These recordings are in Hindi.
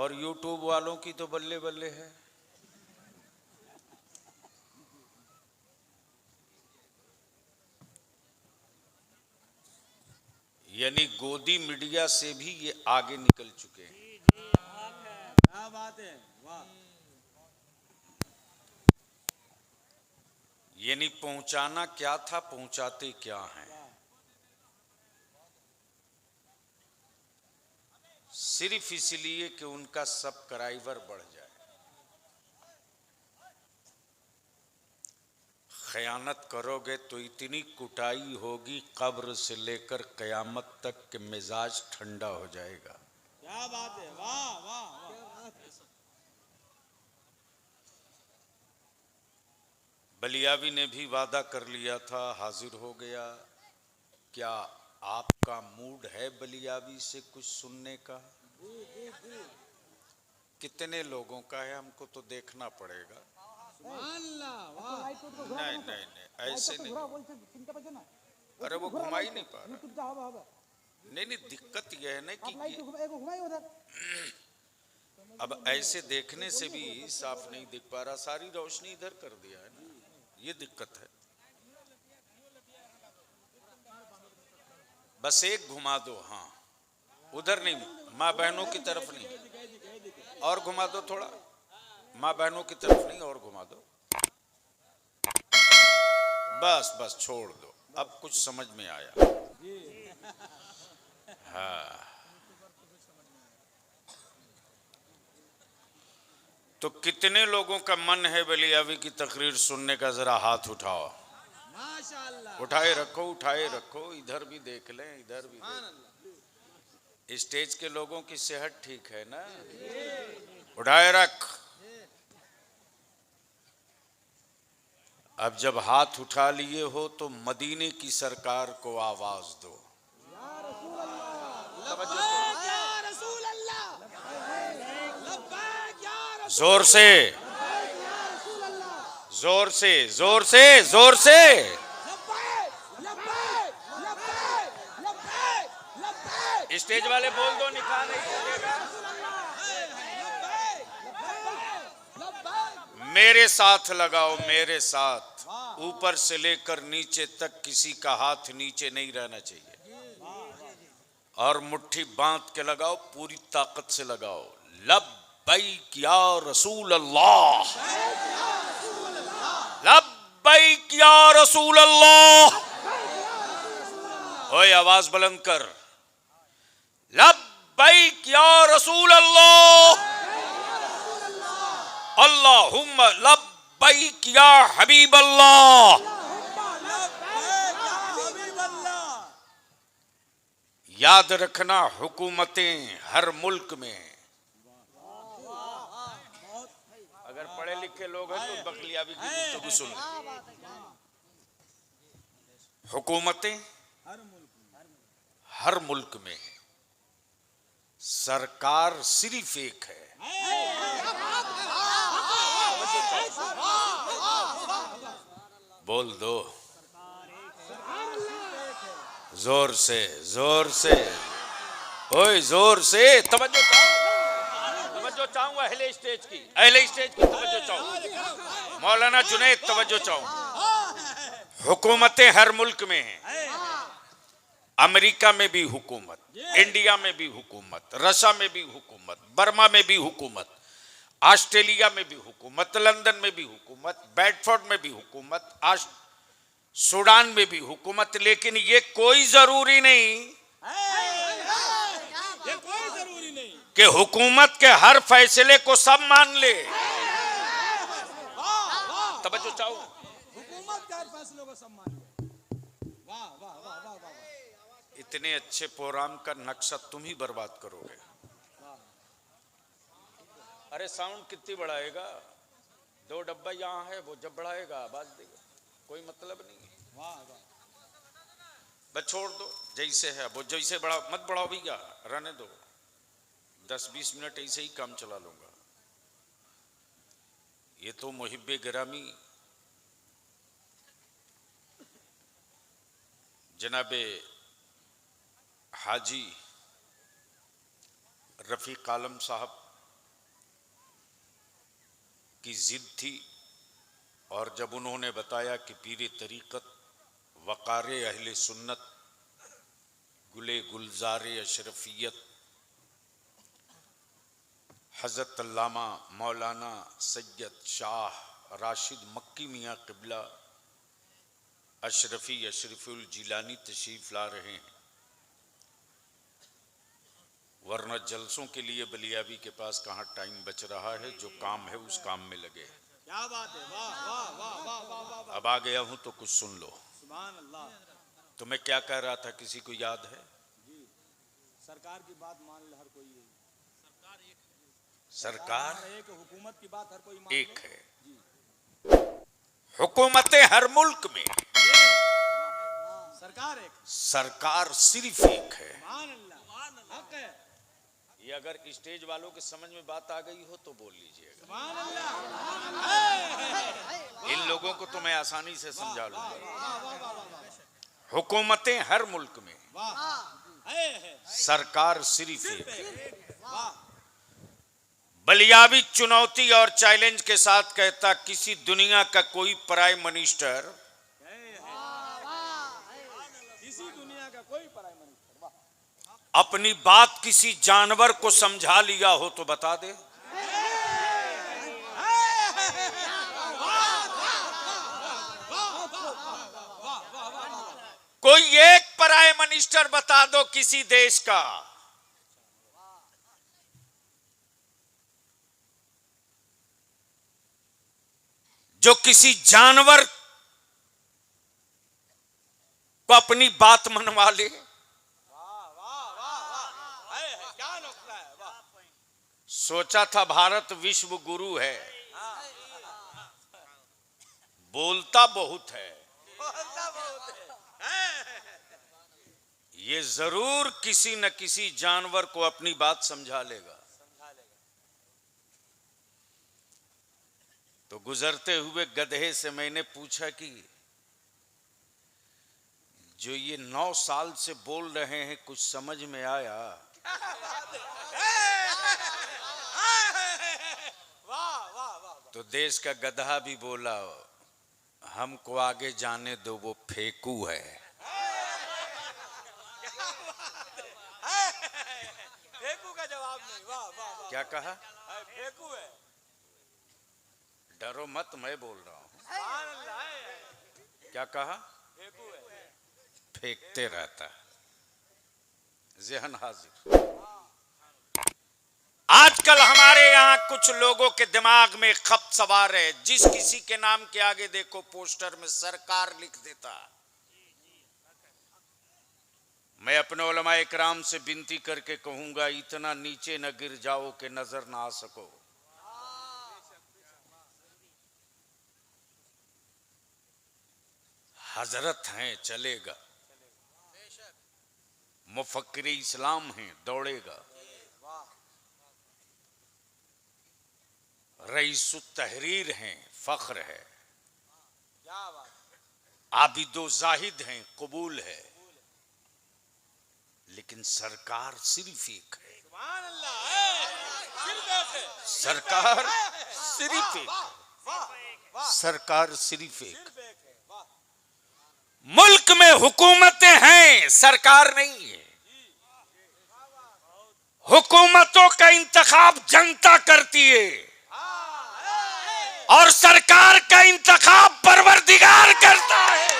और यूट्यूब वालों की तो बल्ले बल्ले है। यानी गोदी मीडिया से भी ये आगे निकल चुके हैं। क्या बात है, वाह। यानी पहुंचाना क्या था, पहुंचाते क्या हैं। सिर्फ इसलिए कि उनका सब्सक्राइबर बढ़ जाए। खयानत करोगे तो इतनी कुटाई होगी, कब्र से लेकर कयामत तक के मिजाज ठंडा हो जाएगा। क्या बात है, वाह वाह वाह। बलियावी ने भी वादा कर लिया था, हाजिर हो गया। क्या आपका मूड है बलियावी से कुछ सुनने का? कितने लोगों का है, हमको तो देखना पड़ेगा। नहीं नहीं नहीं, ऐसे नहीं। अरे वो घुमा ही नहीं पा रहा। नहीं नहीं, दिक्कत यह है ना कि अब ऐसे देखने से भी साफ नहीं दिख पा रहा, सारी रोशनी इधर कर दिया है ना, ये दिक्कत है। बस एक घुमा दो, हाँ उधर नहीं, माँ बहनों की तरफ नहीं, और घुमा दो थोड़ा, माँ बहनों की तरफ नहीं, और घुमा दो। बस बस छोड़ दो, अब कुछ समझ में आया। हाँ, तो कितने लोगों का मन है बलियावी की तकरीर सुनने का? जरा हाथ उठाओ। माशाअल्लाह। उठाए रखो, उठाए रखो, इधर भी देख लें, इधर भी देख। स्टेज के लोगों की सेहत ठीक है ना? उठाए रख। अब जब हाथ उठा लिए हो तो मदीने की सरकार को आवाज दो। जोर से, जोर से, जोर से, जोर से। स्टेज वाले बोल दो, निकाल नहीं चलेगा। मेरे साथ लगाओ, मेरे साथ। ऊपर से लेकर नीचे तक किसी का हाथ नीचे नहीं रहना चाहिए, और मुट्ठी बांध के लगाओ, पूरी ताकत से लगाओ। लब्बैक या रसूल अल्लाह, लब्बैक या रसूल अल्लाह। ओए आवाज बुलंद कर, लब्बैक या रसूल अल्लाह, अल्लाहुम्मा लब्बैक या हबीब अल्लाह। याद रखना, हुकूमतें हर मुल्क में, अगर पढ़े लिखे लोग हैं तो बकलियावी की गुफ्तगू सुन लें। हुकूमतें हर मुल्क में, सरकार सिर्फ एक है। बोल दो जोर से, जोर से, ओए जोर से। तवज्जो चाहूं, तवज्जो चाहूं अहले स्टेज की, अहले स्टेज की तवज्जो चाहूं, मौलाना जुनैद तवज्जो चाहूं। हुकूमतें हर मुल्क में हैं। अमेरिका में भी हुकूमत, इंडिया में भी हुकूमत, रशिया में भी हुकूमत, बर्मा में भी हुकूमत, ऑस्ट्रेलिया में भी हुकूमत, लंदन में भी हुकूमत, बेडफोर्ड में भी हुकूमत, सूडान में भी हुकूमत। लेकिन ये कोई जरूरी नहीं कि हुकूमत के हर फैसले को सब मान ले। तवज्जो चाहो, हुकूमत के हर फैसलों को सम्मान ले। वाह वाह वाह वाह वाह। इतने अच्छे प्रोग्राम का नक्शा तुम ही बर्बाद करोगे। अरे साउंड कितनी बढ़ाएगा? 2 डब्बा यहाँ है, वो जब बढ़ाएगा आवाज देगा, कोई मतलब नहीं है। वाह वाह। बस छोड़ दो जैसे है, वो जैसे बढ़ाओ, मत बढ़ाओ भैया, रहने दो। 10-20 मिनट ऐसे ही काम चला लूंगा। ये तो मुहिब्बे गिरामी जनाबे हाजी रफीक आलम साहब की जिद थी, और जब उन्होंने बताया कि पीर तरीक़त, वक़ार अहले सुन्नत, गुले गुलजार अशरफियत हज़रत अल्लामा मौलाना सैयद शाह राशिद मक्की मियाँ क़िबला अशरफी अशरफुल जिलानी तशरीफ़ ला रहे हैं, वरना जलसों के लिए बलियाबी के पास कहाँ टाइम बच रहा है। जो काम है उस काम में लगे। क्या बात है, वाह वाह वाह वाह वाह वाह वाह। अब आ गया हूं तो कुछ सुन लो। सुभान अल्लाह। तो मैं क्या कह रहा था, किसी को याद है? जी, सरकार की बात मान ले हर कोई। सरकार एक, हुकूमत की बात हर कोई मान एक ले। है। जी, हुकूमतें हर मुल्क में, सरकार एक, सरकार सिर्फ एक है। सुभान अल्लाह, हक है। ये अगर स्टेज वालों के समझ में बात आ गई हो तो बोल लीजिएगा। सुभान अल्लाह। इन लोगों को तो मैं आसानी से समझा लूंगा। वाह वाह वाह वाह। हुकूमतें हर मुल्क में, वाह है। सरकार सिर्फ एक है। वाह। बलियाबी चुनौती और चैलेंज के साथ कहता, किसी दुनिया का कोई प्राइम मिनिस्टर, किसी दुनिया का कोई प्राइम मिनिस्टर, वाह, अपनी बात किसी जानवर को समझा लिया हो तो बता दे। कोई एक प्राइम मिनिस्टर बता दो किसी देश का, जो किसी जानवर को अपनी बात मनवा ले। क्या नुक्ता है, वाह। सोचा था भारत विश्व गुरु है, बोलता बहुत है, ये जरूर किसी न किसी जानवर को अपनी बात समझा लेगा। तो गुजरते हुए गधे से मैंने पूछा कि जो ये 9 साल से बोल रहे हैं, कुछ समझ में आया? तो देश का गधा भी बोला, हमको आगे जाने दो, वो फेंकू है। फेंकू का जवाब नहीं, वाह वाह। क्या कहा? फेंकू है। डरो मत, मैं बोल रहा हूं। सुभान अल्लाह। क्या कहा? फेंकू है। फेंकते रहता, ज़हन हाजिर। आजकल हमारे यहां कुछ लोगों के दिमाग में खप सवार है, जिस किसी के नाम के आगे देखो पोस्टर में सरकार लिख देता। मैं अपने उलमा इकराम से विनती करके कहूंगा, इतना नीचे न गिर जाओ कि नजर ना आ सको। हजरत हैं, चलेगा। मुफक्किर इस्लाम हैं, दौड़ेगा। रईसुत तहरीर हैं, फख्र है। आबिदो जाहिद हैं, कबूल है। लेकिन सरकार सिर्फ एक है। सरकार सिर्फ एक, सरकार सिर्फ एक। मुल्क में हुकूमतें हैं, सरकार नहीं है। हुकूमतों का इंतखाब जनता करती है और सरकार का इंतखाब परवरदिगार करता है।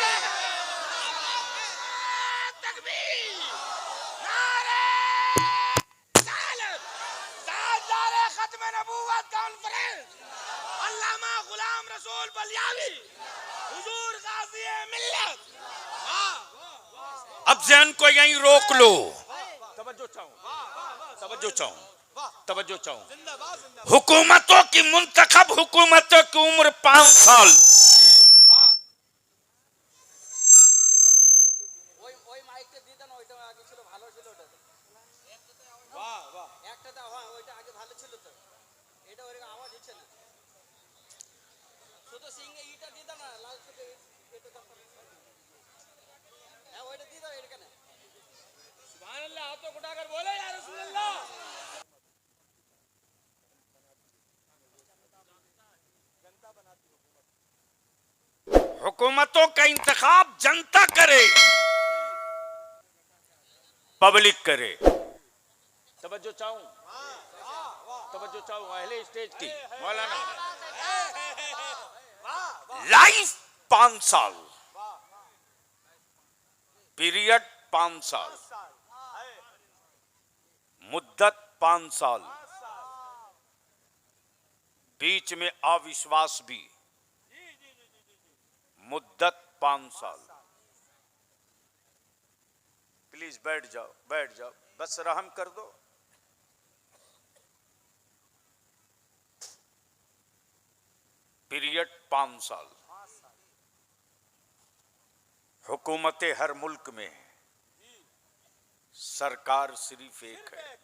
अब जहन को यहीं रोक लो। तवज्जो चाहूं। हुकूमतों की मुंतखब हुकूमतों की उम्र 5 साल। हुकूमतों का इंतखाब जनता करे, पब्लिक करे। तवज्जो चाहूं, तवज्जो चाहूं अहले स्टेज की। मौलाना लाइफ 5 साल, पीरियड 5 साल, मुद्दत 5 साल, बीच में अविश्वास भी, मुद्दत 5 साल। प्लीज बैठ जाओ, बैठ जाओ, बस रहम कर दो। पीरियड 5 साल। हुकूमतें हर मुल्क में, सरकार सिर्फ एक है।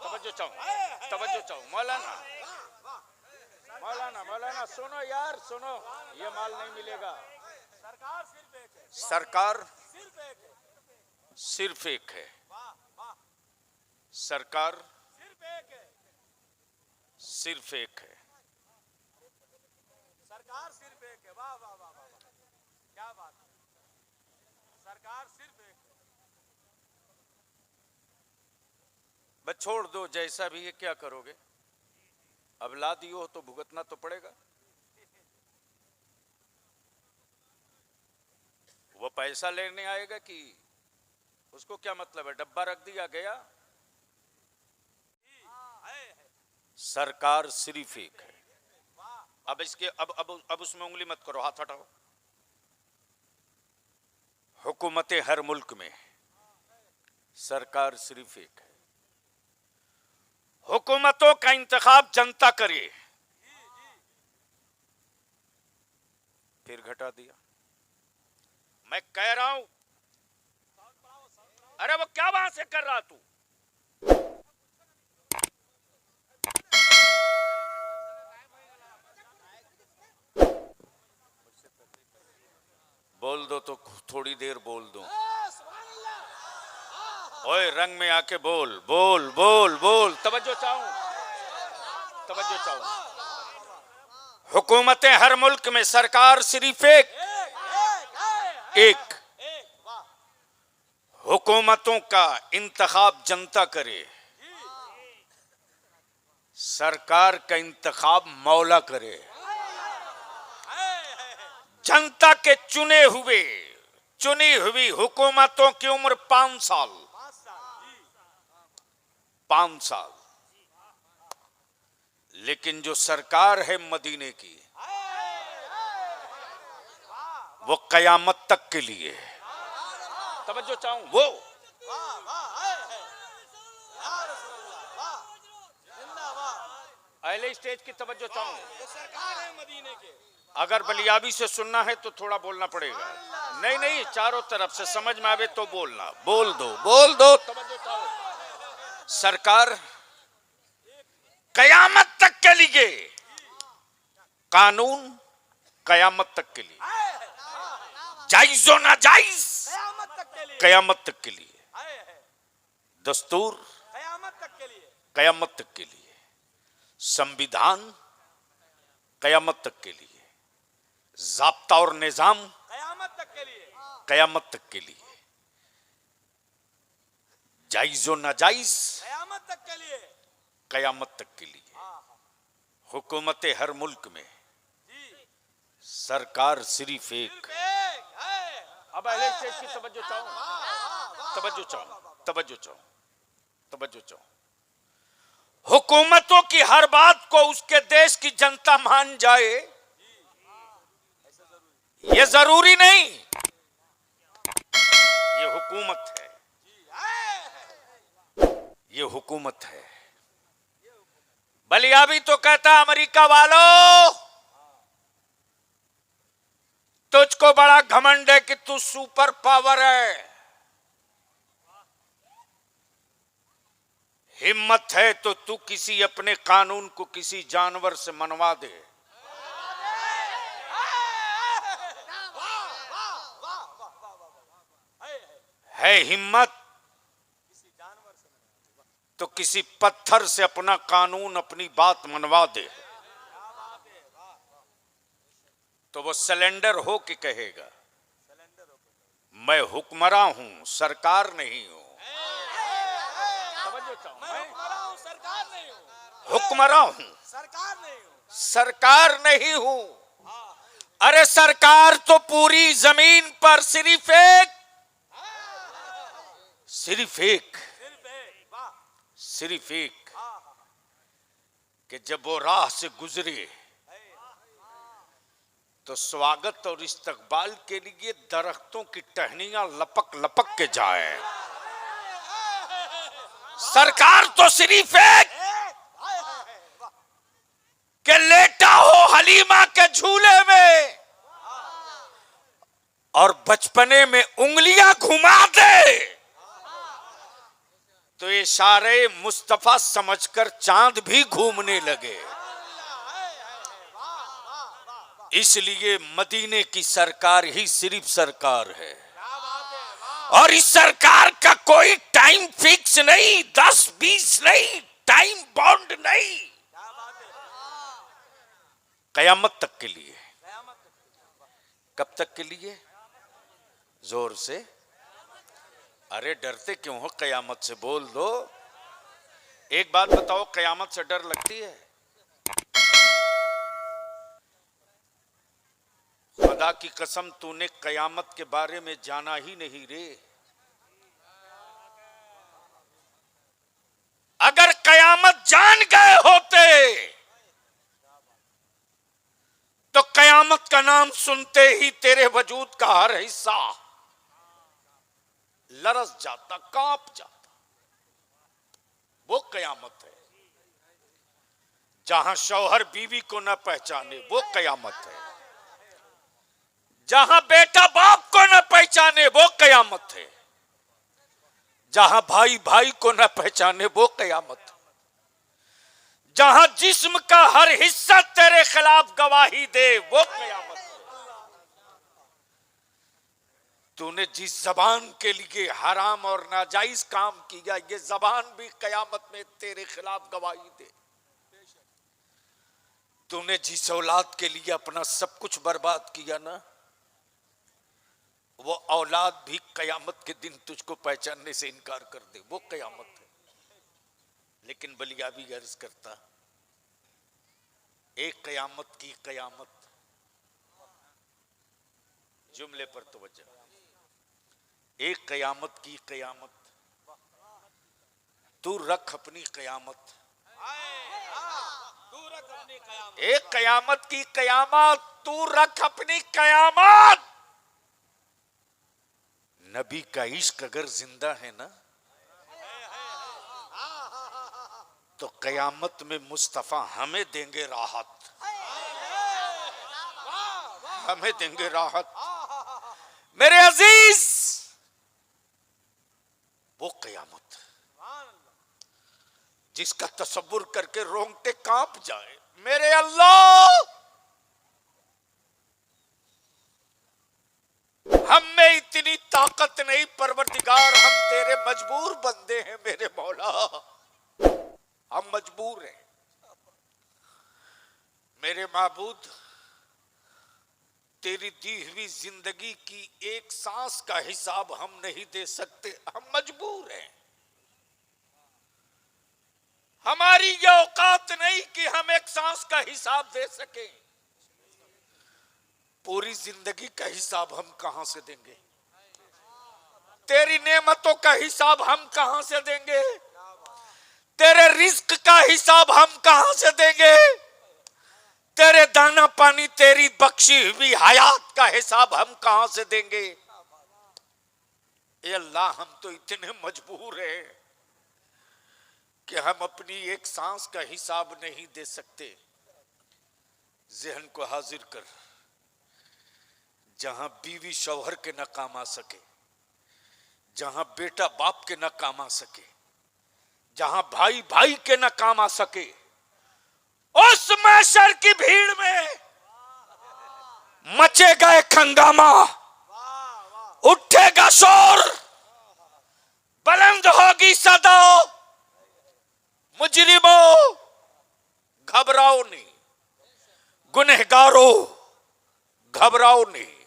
तवज्जो चाहूं, तवज्जो चाहूं। मौलाना मौलाना मौलाना सुनो यार, सुनो, ये माल नहीं मिलेगा। सरकार सिर्फ एक है, सरकार सिर्फ एक है, सिर्फ एक है, सरकार सिर्फ एक है, सिर्फ एक है। सरकार सिर्फ एक है। वाह वाह वाह वाह, क्या बात है, सरकार सिर्फ एक है। बस छोड़ दो, जैसा भी है, क्या करोगे? अब ला दियो तो भुगतना तो पड़ेगा। वो पैसा लेने आएगा कि उसको क्या मतलब है? डब्बा रख दिया गया। सरकार सिर्फ एक है। अब इसके अब उसमें उंगली मत करो, हाथ हटाओ। हुकूमतें हर मुल्क में, सरकार सिर्फ एक है। हुकूमतों का इंतखाब जनता करे, फिर घटा दिया। मैं कह रहा हूं, अरे वो क्या वहां से कर रहा तू? बोल दो तो थोड़ी देर बोल दो। ओए रंग में आके बोल बोल बोल बोल। तवज्जो चाहूं, तवज्जो चाहूं। हुकूमतें हर मुल्क में, सरकार सिर्फ एक। हुकूमतों का इंतखाब जनता करे, सरकार का इंतखाब मौला करे। जनता के चुनी हुई हुकूमतों की उम्र 5 साल, 5 साल। लेकिन जो सरकार है मदीने की, वो कयामत तक के लिए। तवज्जो चाहूं, वो अहले स्टेज की तवज्जो चाहूं। सरकार है मदीने के। अगर बलियाबी से सुनना है तो थोड़ा बोलना पड़ेगा। नहीं नहीं, चारों तरफ से समझ में आवे तो बोलना। बोल दो, बोल दो। तवज्जो चाहो। सरकार कयामत तक के लिए, कानून कयामत तक के लिए, जायज़ो नाजायज कयामत तक के लिए, दस्तूर कयामत तक के लिए, कयामत तक के लिए, संविधान कयामत तक के लिए, ज़ाब्ता और निज़ाम कयामत तक के लिए, कयामत तक के लिए, जायज़ो नाजायज कयामत तक के लिए, कयामत तक के लिए। हुकूमतें हर मुल्क में, सरकार सिर्फ एक। अब अहले स्टेज की तवज्जो चाहूं, तवज्जो चाहूं, तवज्जो चाहूं, तवज्जो चाहूं। हुकूमतों की हर बात को उसके देश की जनता मान जाए, ये जरूरी नहीं। ये हुकूमत है, ये हुकूमत है। बलियाबी तो कहता अमेरिका वालों, तुझको बड़ा घमंड है कि तू सुपर पावर है, हिम्मत है तो तू किसी अपने कानून को किसी जानवर से मनवा दे। है हिम्मत तो किसी पत्थर से अपना कानून, अपनी बात मनवा दे। तो वो सिलेंडर हो के कहेगा मैं हुक्मरां हूं, सरकार नहीं हूं। सरकार नहीं हूँ, हुक्मरां हूं, सरकार नहीं हूँ। सरकार नहीं हूं। अरे सरकार तो पूरी जमीन पर सिर्फ एक कि जब वो राह से गुजरे तो स्वागत और इस्तकबाल के लिए दरख्तों की टहनियां लपक लपक के जाए। सरकार तो सिर्फ एक कि लेटा हो हलीमा के झूले में और बचपने में उंगलियां घुमा दे तो इशारे मुस्तफा समझकर चांद भी घूमने लगे। इसलिए मदीने की सरकार ही सिर्फ सरकार है और इस सरकार का कोई टाइम फिक्स नहीं, 10-20 नहीं, टाइम बाउंड नहीं, कयामत तक के लिए। कब तक के लिए? जोर से, अरे डरते क्यों हो? कयामत से बोल दो। एक बात बताओ, कयामत से डर लगती है? खुदा की कसम तूने कयामत के बारे में जाना ही नहीं रे। अगर कयामत जान गए होते तो कयामत का नाम सुनते ही तेरे वजूद का हर हिस्सा लरस जाता, कांप जाता। वो कयामत है। जहां शौहर बीवी को न पहचाने वो कयामत है। जहां बेटा बाप को न पहचाने वो कयामत है। जहां भाई भाई को न पहचाने वो कयामत है। जहां जिस्म का हर हिस्सा तेरे खिलाफ गवाही दे वो कयामत है। तूने जिस जबान के लिए हराम और नाजायज काम किया, ये जबान भी कयामत में तेरे खिलाफ गवाही दे। तूने जिस औलाद के लिए अपना सब कुछ बर्बाद किया ना, वो औलाद भी कयामत के दिन तुझको पहचानने से इनकार कर दे, वो कयामत है। लेकिन बलियाबी अर्ज करता, एक कयामत की कयामत, जुमले पर तवज्जो, एक कयामत की कयामत, तू रख अपनी कयामत। एक कयामत की कयामत, तू रख अपनी कयामत। नबी का इश्क अगर जिंदा है ना, तो कयामत में मुस्तफा हमें देंगे राहत, हमें देंगे राहत। मेरे अजीज, वो कयामत जिसका तसव्वुर करके रोंगटे कांप जाए। मेरे अल्लाह, हम में इतनी ताकत नहीं परवरदिगार, हम तेरे मजबूर बंदे हैं मेरे मौला, हम मजबूर हैं। मेरे माबूद, तेरी दी हुई जिंदगी की एक सांस का हिसाब हम नहीं दे सकते, हम मजबूर हैं। हमारी ये औकात नहीं कि हम एक सांस का हिसाब दे सकें। पूरी जिंदगी का हिसाब हम कहां से देंगे? तेरी नेमतों का हिसाब हम कहां से देंगे? तेरे रिस्क का हिसाब हम कहां से देंगे? तेरे दाना पानी, तेरी बख्शी हुई हयात का हिसाब हम कहां से देंगे? ए अल्लाह, हम तो इतने मजबूर हैं कि हम अपनी एक सांस का हिसाब नहीं दे सकते। जहन को हाजिर कर, जहां बीवी शौहर के न काम आ सके, जहां बेटा बाप के न काम आ सके, जहां भाई भाई के न काम आ सके, उस महशर की भीड़ में मचेगा एक हंगामा, उठेगा शोर, बुलंद होगी सदा, मुजरिमों घबराओ नहीं, गुनहगारों घबराओ नहीं,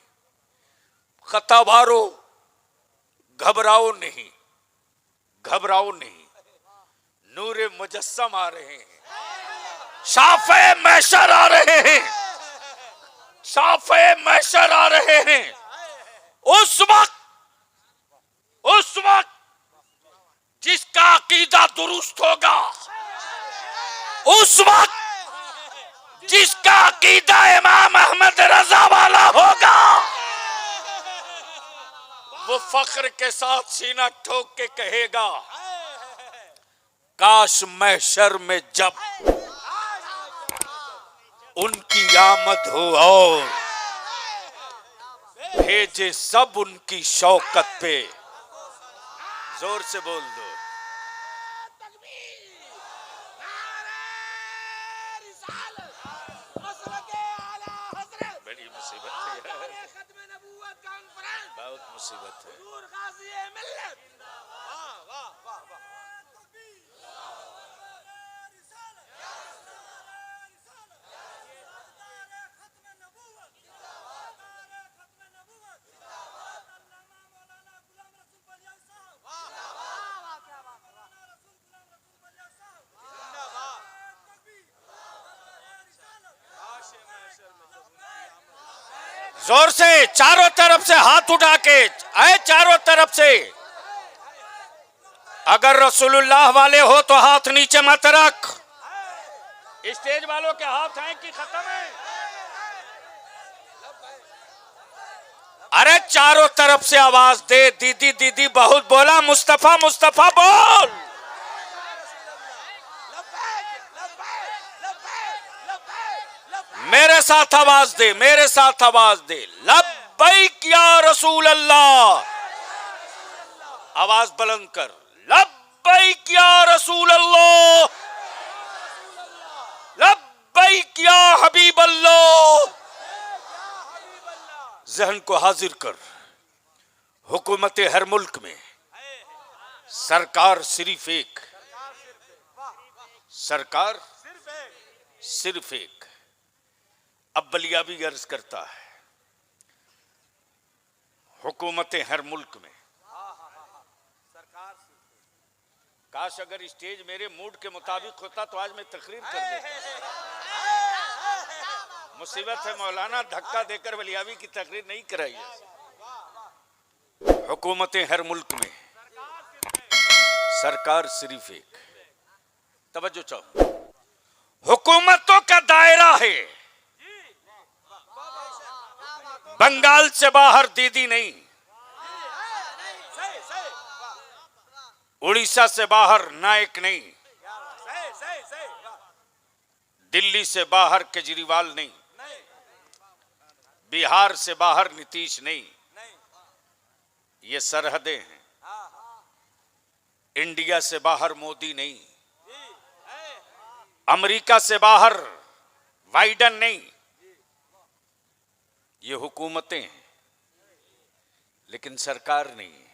खताबारो घबराओ नहीं, घबराओ नहीं, नूरे मुजस्सम आ रहे हैं, शाफे महशर आ रहे हैं, शाफे महशर आ रहे हैं। उस वक्त जिसका अकीदा दुरुस्त होगा, उस वक्त जिसका अकीदा इमाम अहमद रजा वाला होगा, वो फख्र के साथ सीना ठोक के कहेगा, काश महशर में जब उनकी आमद हो और भेजे सब उनकी शौकत पे। जोर से बोल दो। बड़ी मुसीबत है, बहुत मुसीबत है। जोर से चारों तरफ से हाथ उठा के आए, चारों तरफ से। अगर रसूलुल्लाह वाले हो तो हाथ नीचे मत रख। स्टेज वालों के हाथ हैं कि खत्म है? अरे चारों तरफ से आवाज दे। दीदी दीदी बहुत बोला, मुस्तफा मुस्तफा बोल। मेरे साथ आवाज दे, मेरे साथ आवाज दे। लब्बैक या रसूल अल्लाह। आवाज बुलंद कर। लब्बैक या रसूल अल्लाह, लब्बैक या हबीब अल्लाह। जहन को हाजिर कर। हुकूमत हर मुल्क में सरकार सिर्फ एक, सरकार सिर्फ एक। अब बलियाबी गर्ज करता है, हुकूमत हर मुल्क में। काश अगर स्टेज मेरे मूड के मुताबिक होता तो आज मैं तकरीर कर देता। मुसीबत है मौलाना, धक्का देकर बलियाबी की तकरीर नहीं कराई है। हुकूमत हर मुल्क में सरकार सिर्फ एक। तवज्जो चाहो, हुकूमतों का दायरा है। बंगाल से बाहर दीदी नहीं, उड़ीसा से बाहर नायक नहीं, दिल्ली से बाहर केजरीवाल नहीं, बिहार से बाहर नीतीश नहीं। ये सरहदें हैं। इंडिया से बाहर मोदी नहीं, अमेरिका से बाहर बाइडेन नहीं। ये हुकूमतें हैं, लेकिन सरकार नहीं है।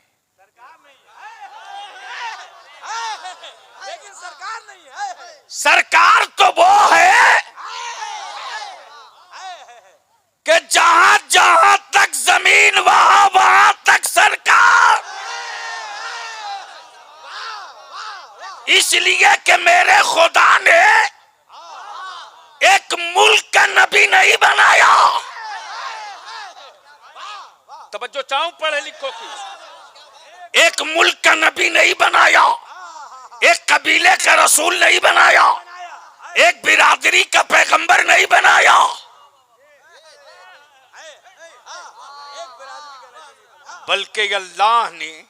लेकिन सरकार नहीं है। सरकार तो वो है कि जहां जहां तक जमीन वहां वहां तक सरकार। इसलिए कि मेरे खुदा ने एक मुल्क का नबी नहीं बनाया। तवज्जो चाहूं पढ़े लिखो की। एक मुल्क का नबी नहीं बनाया, एक कबीले का रसूल नहीं बनाया, एक बिरादरी का पैगंबर नहीं बनाया। बल्कि अल्लाह ने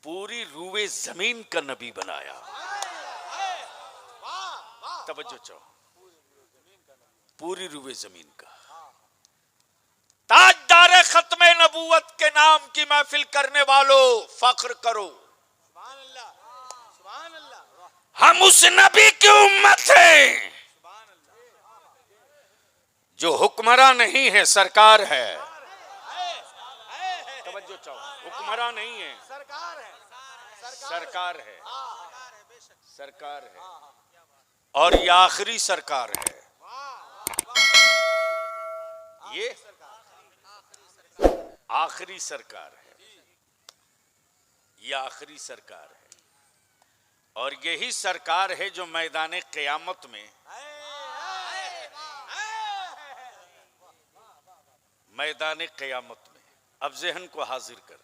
पूरी रूए जमीन का नबी बनाया। तवज्जो चाहो, पूरी रूए जमीन का। ताजदार खत्मे नबूवत के नाम की महफिल करने वालों, फख्र करो। हम उस नबी की उम्मत हैं जो हुक्मरान नहीं है, सरकार है। तवज्जो चाहो, हुक्मरान नहीं है, सरकार है, सरकार है, सरकार है। और ये आखिरी सरकार है। ये आखिरी सरकार है, ये आखिरी सरकार है और यही सरकार है जो मैदान क़यामत में, मैदान क़यामत में, अब ज़हन को हाजिर कर,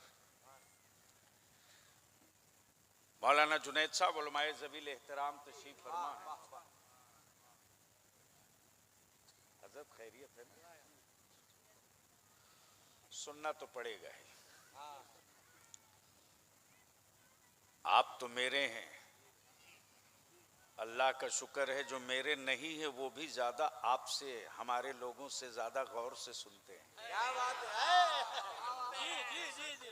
मौलाना जुनैद साहब उलमाए ज़बील एहतराम तशरीफ फरमा है। हज़रत खैरियत है ना, सुनना तो पड़ेगा ही। आप तो मेरे हैं, अल्लाह का शुक्र है जो मेरे नहीं है वो भी ज्यादा आपसे, हमारे लोगों से ज्यादा गौर से सुनते हैं। क्या बात है, जी जी जी जी,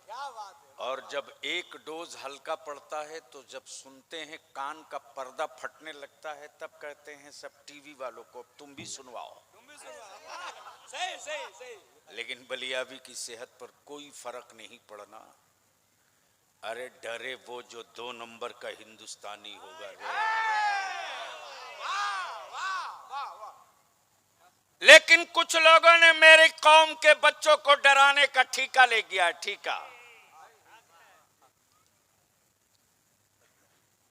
क्या बात है। और जब एक डोज हल्का पड़ता है तो जब सुनते हैं कान का पर्दा फटने लगता है तब कहते हैं सब टीवी वालों को तुम भी सुनवाओ। सही सही सही। लेकिन बलियाबी की सेहत पर कोई फर्क नहीं पड़ना। अरे डरे वो जो 2 नंबर का हिंदुस्तानी होगा रे। लेकिन कुछ लोगों ने मेरी कौम के बच्चों को डराने का ठीका ले लिया। ठीका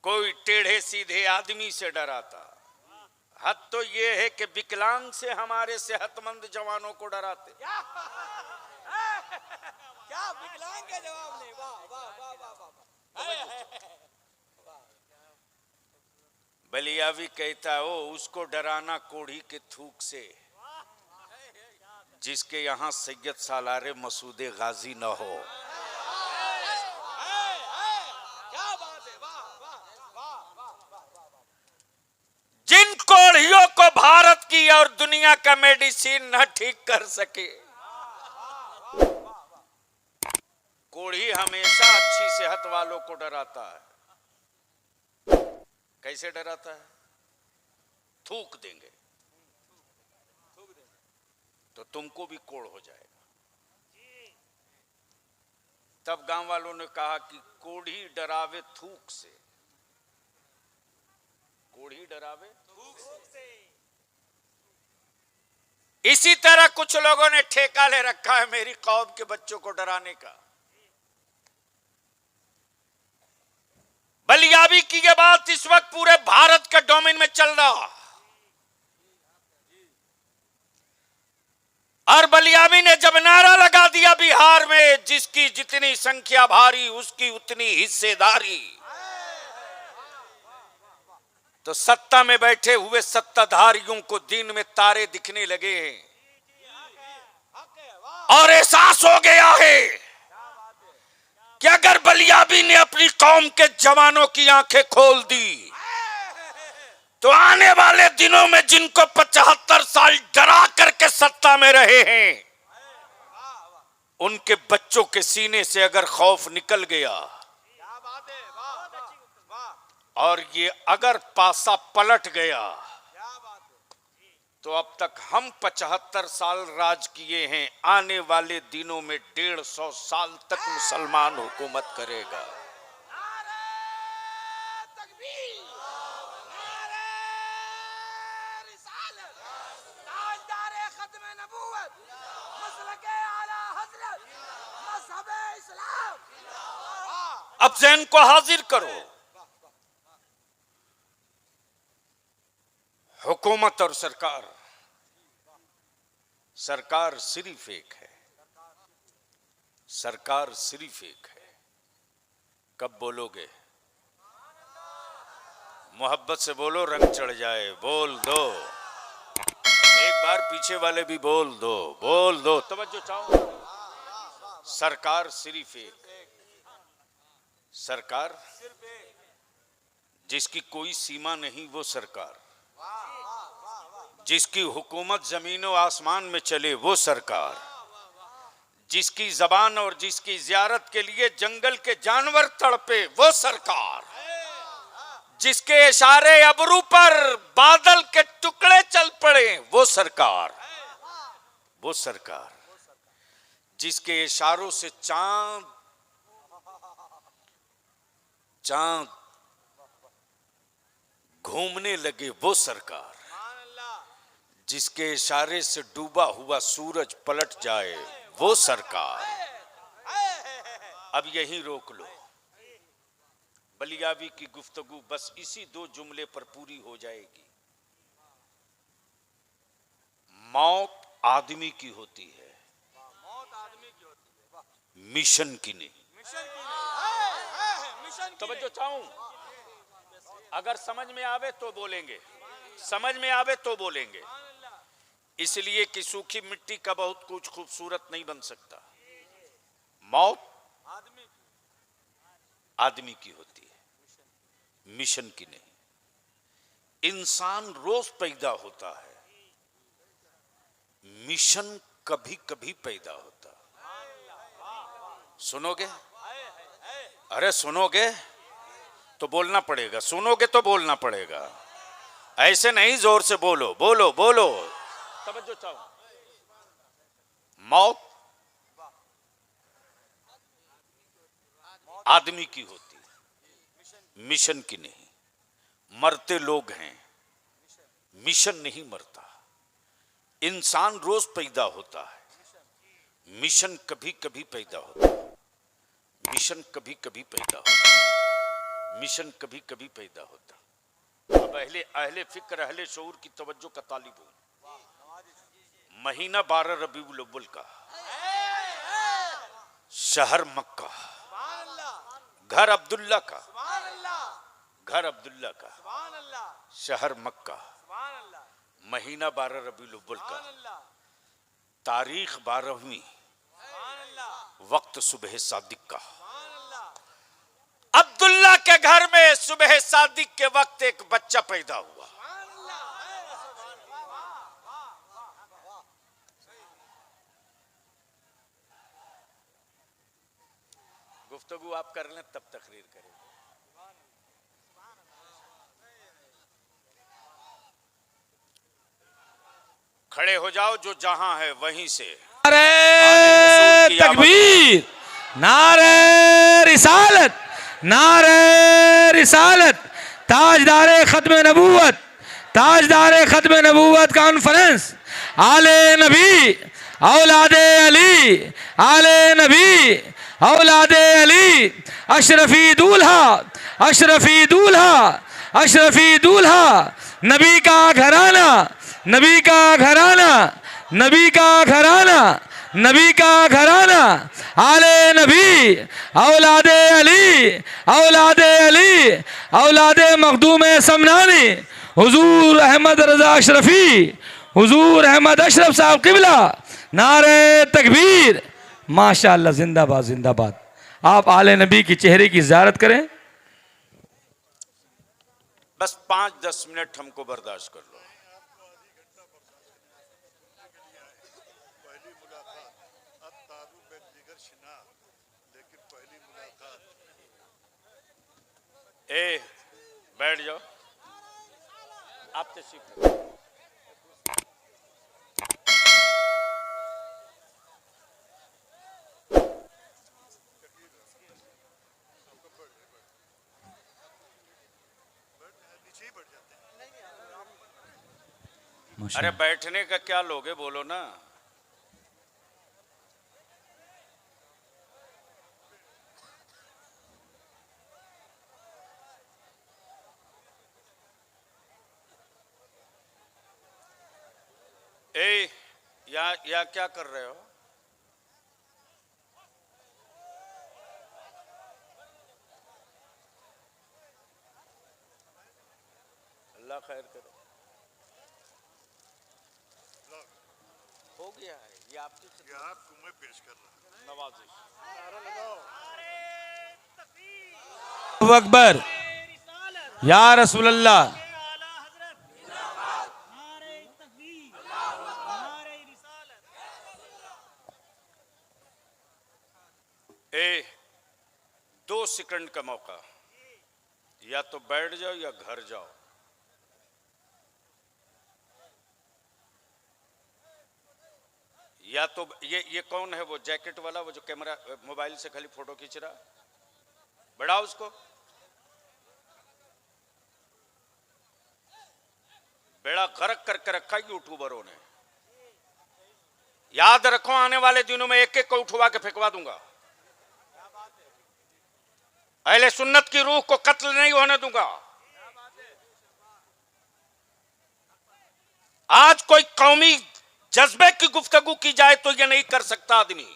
कोई टेढ़े सीधे आदमी से डराता, हद तो ये है कि विकलांग से हमारे सेहतमंद जवानों को डराते। क्या विकलांग का जवाब नहीं। वाह वाह वाह वाह वाह। बलियावी कहता हो उसको डराना कोढ़ी के थूक से जिसके यहाँ सैयद सालारे मसूदे गाजी न हो। क्या बात है, वाह वाह वाह वाह। जिन कोढ़ियों को भारत की और दुनिया का मेडिसिन न ठीक कर सके, कोढ़ी हमेशा अच्छी सेहत वालों को डराता है। कैसे डराता है? थूक देंगे तो तुमको भी कोढ़ हो जाएगा। तब गांव वालों ने कहा कि कोढ़ी डरावे थूक से, कोढ़ी डरावे थूक से। इसी तरह कुछ लोगों ने ठेका ले रखा है मेरी कौम के बच्चों को डराने का। बलियाबी की ये बात इस वक्त पूरे भारत के डोमेन में चल रहा, और बलियाबी ने जब नारा लगा दिया बिहार में जिसकी जितनी संख्या भारी उसकी उतनी हिस्सेदारी, तो सत्ता में बैठे हुए सत्ताधारियों को दिन में तारे दिखने लगे हैं और एहसास हो गया है कि अगर बलियाबी ने अपनी कौम के जवानों की आंखें खोल दी तो आने वाले दिनों में जिनको 75 साल डरा करके सत्ता में रहे हैं उनके बच्चों के सीने से अगर खौफ निकल गया और ये अगर पासा पलट गया तो अब तक हम 75 साल राज किए हैं, आने वाले दिनों में 150 साल तक मुसलमान हुकूमत करेगा। अब ज़हन को हाजिर करो, हुकूमत और सरकार, सरकार सिर्फ एक है, सरकार सिर्फ एक है। कब बोलोगे? मोहब्बत से बोलो, रंग चढ़ जाए। बोल दो एक बार, पीछे वाले भी बोल दो, बोल दो, तवज्जो चाहो। सरकार सिर्फ एक, सरकार जिसकी कोई सीमा नहीं वो सरकार, जिसकी हुकूमत जमीनों आसमान में चले वो सरकार, जिसकी जबान और जिसकी जियारत के लिए जंगल के जानवर तड़पे वो सरकार, जिसके इशारे अबरू पर बादल के टुकड़े चल पड़े वो सरकार, वो सरकार जिसके इशारों से चांद चांद घूमने लगे वो सरकार, जिसके इशारे से डूबा हुआ सूरज पलट जाए वो सरकार। अब यहीं रोक लो, बलियावी की गुफ्तगू बस इसी दो जुमले पर पूरी हो जाएगी। मौत आदमी की होती है, मिशन की नहीं। तवज्जो चाहूं, अगर समझ में आवे तो बोलेंगे, समझ में आवे तो बोलेंगे। इसलिए कि सूखी मिट्टी का बहुत कुछ खूबसूरत नहीं बन सकता। मौत आदमी की होती है, मिशन की नहीं। इंसान रोज पैदा होता है, मिशन कभी कभी पैदा होता। सुनोगे? अरे सुनोगे तो बोलना पड़ेगा, सुनोगे तो बोलना पड़ेगा। ऐसे नहीं, जोर से बोलो बोलो बोलो। तवज्जो चाहो। मौत आदमी की होती है, मिशन की नहीं। मरते लोग हैं, मिशन नहीं मरता। इंसान रोज पैदा होता है, मिशन कभी कभी पैदा होता है। मिशन कभी कभी पैदा होता, मिशन कभी कभी पैदा होता। अब अहले फिक्र अहले शऊर की तवज्जो का तालिब हूं। महीना 12 रबीउल अव्वल का, शहर मक्का, घर अब्दुल्ला का, घर अब्दुल्ला का, शहर मक्का, महीना 12 रबीउल अव्वल का, तारीख 12वीं, वक्त सुबह सादिक का। अब्दुल्ला के घर में सुबह सादिक के वक्त एक बच्चा पैदा हुआ। गुफ्तगू आप कर लें तब तकरीर करें। खड़े हो जाओ, जो जहां है वहीं से। नारे तकबीर, नारे रिसालत, नारे रिसालत। ताजदारे खत्म नबूवत, ताजदारे खत्म नबूवत कॉन्फ्रेंस। आले नबी औलादे अली, आले नबी औलादे अली। अशरफी दूल्हा, अशरफी दूल्हा, अशरफी दूल्हा। नबी का घराना, नबी का घराना, नबी का घराना, नबी का घराना। आले नबी औलादे अली, औलादे अली, औलादे मखदूम समनानी। हुजूर अहमद रजा अशरफी, हुजूर अहमद अशरफ साहब किबला। नारे तकबीर, माशाअल्लाह, जिंदाबाद जिंदाबाद। आप आले नबी की चेहरे की ज़ियारत करें। बस 5-10 मिनट हमको बर्दाश्त कर लो। ए, बैठ जाओ, आप तशरीफ लो। अरे बैठने का क्या लोगे, बोलो ना। ए, या क्या कर रहे हो? अल्लाह खैर करे। हो गया है ये आपकी, आपको मैं पेश कर रहा हूं। नवाजिश। अकबर या रसूल अल्लाह। ए, 2 सेकंड का मौका, या तो बैठ जाओ या घर जाओ। या तो ये कौन है वो जैकेट वाला, वो जो कैमरा मोबाइल से खाली फोटो खींच रहा, बढ़ाओ उसको। बेड़ा गर्क करके रखा है यूट्यूबरों ने। याद रखो, आने वाले दिनों में एक एक को उठवा के फेंकवा दूंगा। अहले सुन्नत की रूह को कत्ल नहीं होने दूंगा। आज कोई कौमी जज्बे की गुफ्तगू की जाए तो यह नहीं कर सकता आदमी।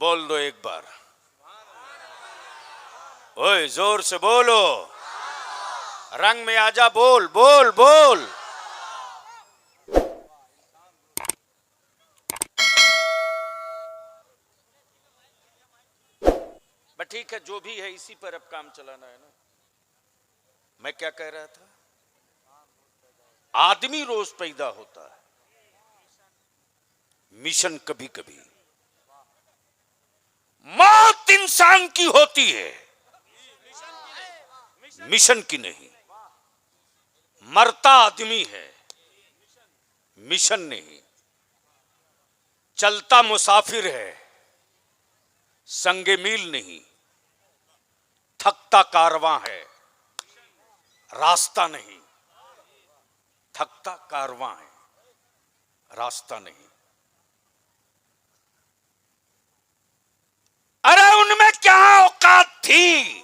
बोल दो एक बार, ओए जोर से बोलो, रंग में आजा, बोल बोल बोल। बट ठीक है, जो भी है इसी पर अब काम चलाना है ना। मैं क्या कह रहा था, आदमी रोज पैदा होता है, मिशन कभी कभी। मौत इंसान की होती है, मिशन की नहीं। मरता आदमी है, मिशन नहीं। चलता मुसाफिर है, संगे मील नहीं। थकता कारवां है, रास्ता नहीं। थकता कारवां है, रास्ता नहीं। अरे उनमें क्या औकात थी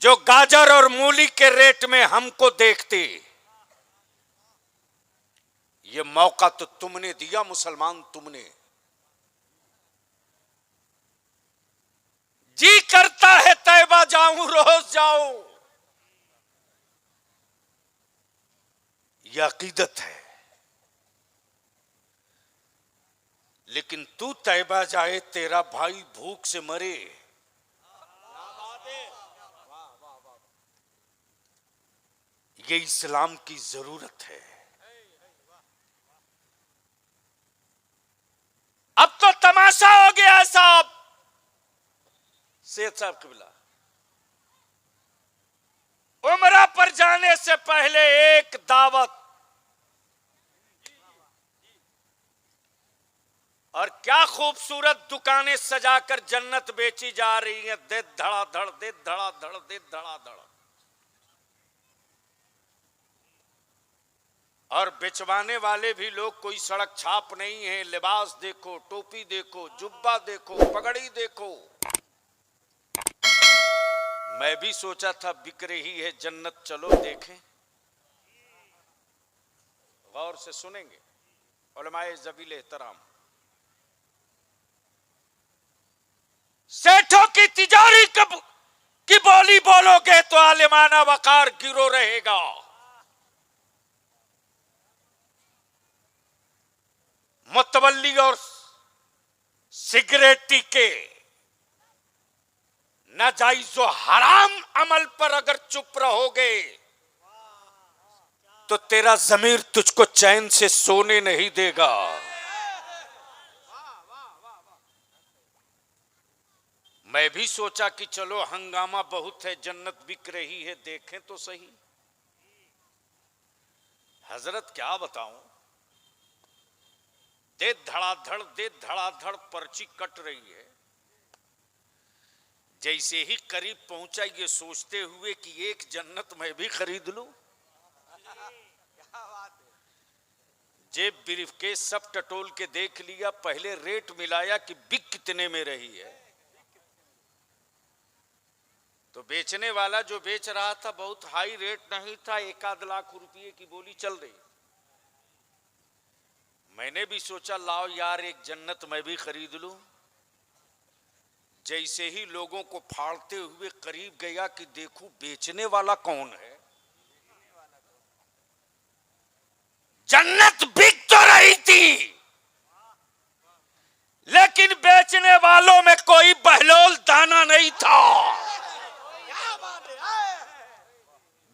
जो गाजर और मूली के रेट में हमको देखते। ये मौका तो तुमने दिया मुसलमान, तुमने। जी करता है तैबा जाऊं, रोज जाऊं, यह अकीदत है। लेकिन तू तैबा जाए, तेरा भाई भूख से मरे, ये इस्लाम की जरूरत है। अब तो तमाशा हो गया साहब। सेठ साहब किबला, उमरा पर जाने से पहले एक दावत, और क्या खूबसूरत दुकानें सजाकर जन्नत बेची जा रही है। दे धड़ाधड़, दे धड़ाधड़, दे धड़ाधड़। और बेचवाने वाले भी लोग कोई सड़क छाप नहीं है। लिबास देखो, टोपी देखो, जुब्बा देखो, पगड़ी देखो। मैं भी सोचा था बिक रही है जन्नत, चलो देखें। गौर से सुनेंगे उलमाए ज़बील एहतराम। सेठों की तिजारी की बोली बोलोगे तो आलिमाना वकार गिरो रहेगा। मुतवल्ली और सिगरेटी के नाजायज और हराम अमल पर अगर चुप रहोगे तो तेरा ज़मीर तुझको चैन से सोने नहीं देगा। मैं भी सोचा कि चलो हंगामा बहुत है, जन्नत बिक रही है, देखें तो सही। हजरत क्या बताऊं, दे धड़ाधड़ पर्ची कट रही है। जैसे ही करीब पहुंचा, ये सोचते हुए कि एक जन्नत मैं भी खरीद लूं। जेब ब्रीफकेस सब टटोल के देख लिया, पहले रेट मिलाया कि बिक कितने में रही है। तो बेचने वाला जो बेच रहा था बहुत हाई रेट नहीं था, 1 लाख रुपए की बोली चल रही। मैंने भी सोचा लाओ यार एक जन्नत मैं भी खरीद लूं। जैसे ही लोगों को फाड़ते हुए करीब गया कि देखूं बेचने वाला कौन है। जन्नत बिक तो रही थी, लेकिन बेचने वालों में कोई बहलोल दाना नहीं था।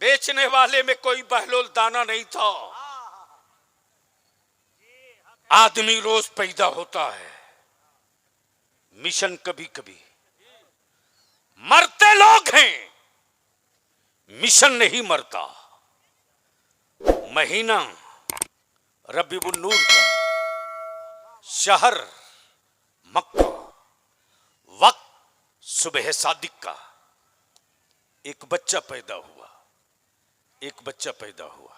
बेचने वाले में कोई बहलोल दाना नहीं था। आदमी रोज पैदा होता है, मिशन कभी कभी। मरते लोग हैं, मिशन नहीं मरता। महीना रबीउन नूर का, शहर मक्का, वक्त सुबह सादिक का। एक बच्चा पैदा हुआ, एक बच्चा पैदा हुआ।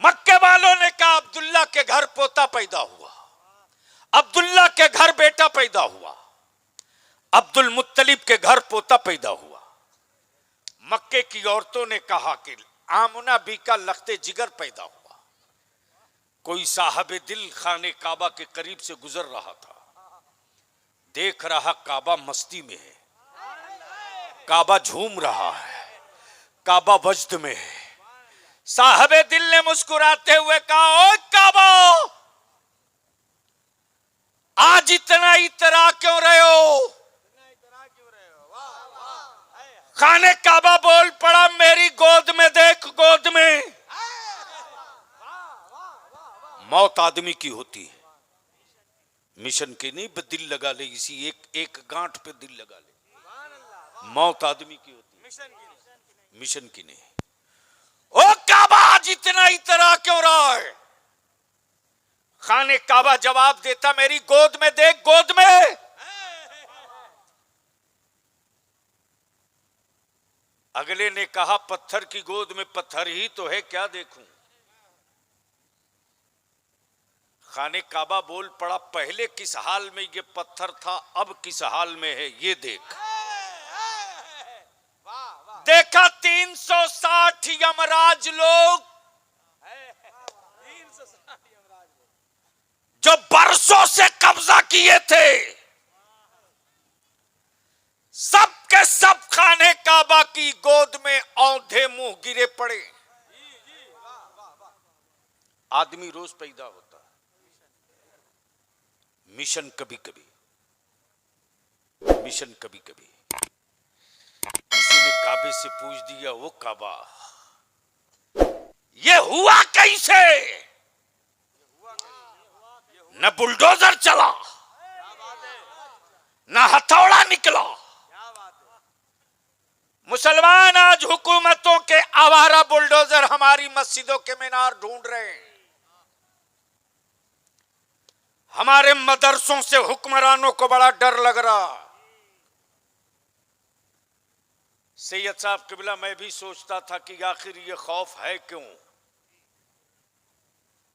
मक्के वालों ने कहा अब्दुल्ला के घर पोता पैदा हुआ, अब्दुल्ला के घर बेटा पैदा हुआ, अब्दुल मुत्तलिब के घर पोता पैदा हुआ। मक्के की औरतों ने कहा कि आमुना बी का लख्ते जिगर पैदा हुआ। कोई साहब दिल खाने काबा के करीब से गुजर रहा था, देख रहा काबा मस्ती में है, काबा झूम रहा है, काबा वजद में है। साहबे दिल ने मुस्कुराते हुए कहा, ओ काबा, आज इतना इतरा क्यों रहे हो? खाने काबा बोल पड़ा, मेरी गोद में देख, गोद में। मौत आदमी की होती है, मिशन की नहीं। दिल लगा ले, इसी एक गांठ पे दिल लगा ले। मौत आदमी की होती है, मिशन की नहीं। ओ काबा, आज इतना इतरा क्यों रहा है? खाने काबा जवाब देता, मेरी गोद में देख, गोद में। अगले ने कहा, पत्थर की गोद में पत्थर ही तो है, क्या देखूं? खाने काबा बोल पड़ा, पहले किस हाल में ये पत्थर था, अब किस हाल में है, ये देख। देखा 360 यमराज लोग जो बरसों से कब्जा किए थे, सब के सब खाने काबा की गोद में औंधे मुंह गिरे पड़े। आदमी रोज पैदा होता है, मिशन कभी कभी, मिशन कभी कभी। किसी ने काबे से पूछ दिया, वो काबा, ये हुआ कैसे? न बुलडोजर चला, न हथौड़ा निकला। मुसलमान आज हुकूमतों के आवारा बुलडोजर हमारी मस्जिदों के मीनार ढूंढ रहे हैं। हमारे मदरसों से हुक्मरानों को बड़ा डर लग रहा। सैयद साहब किबला, मैं भी सोचता था कि आखिर ये खौफ है क्यों?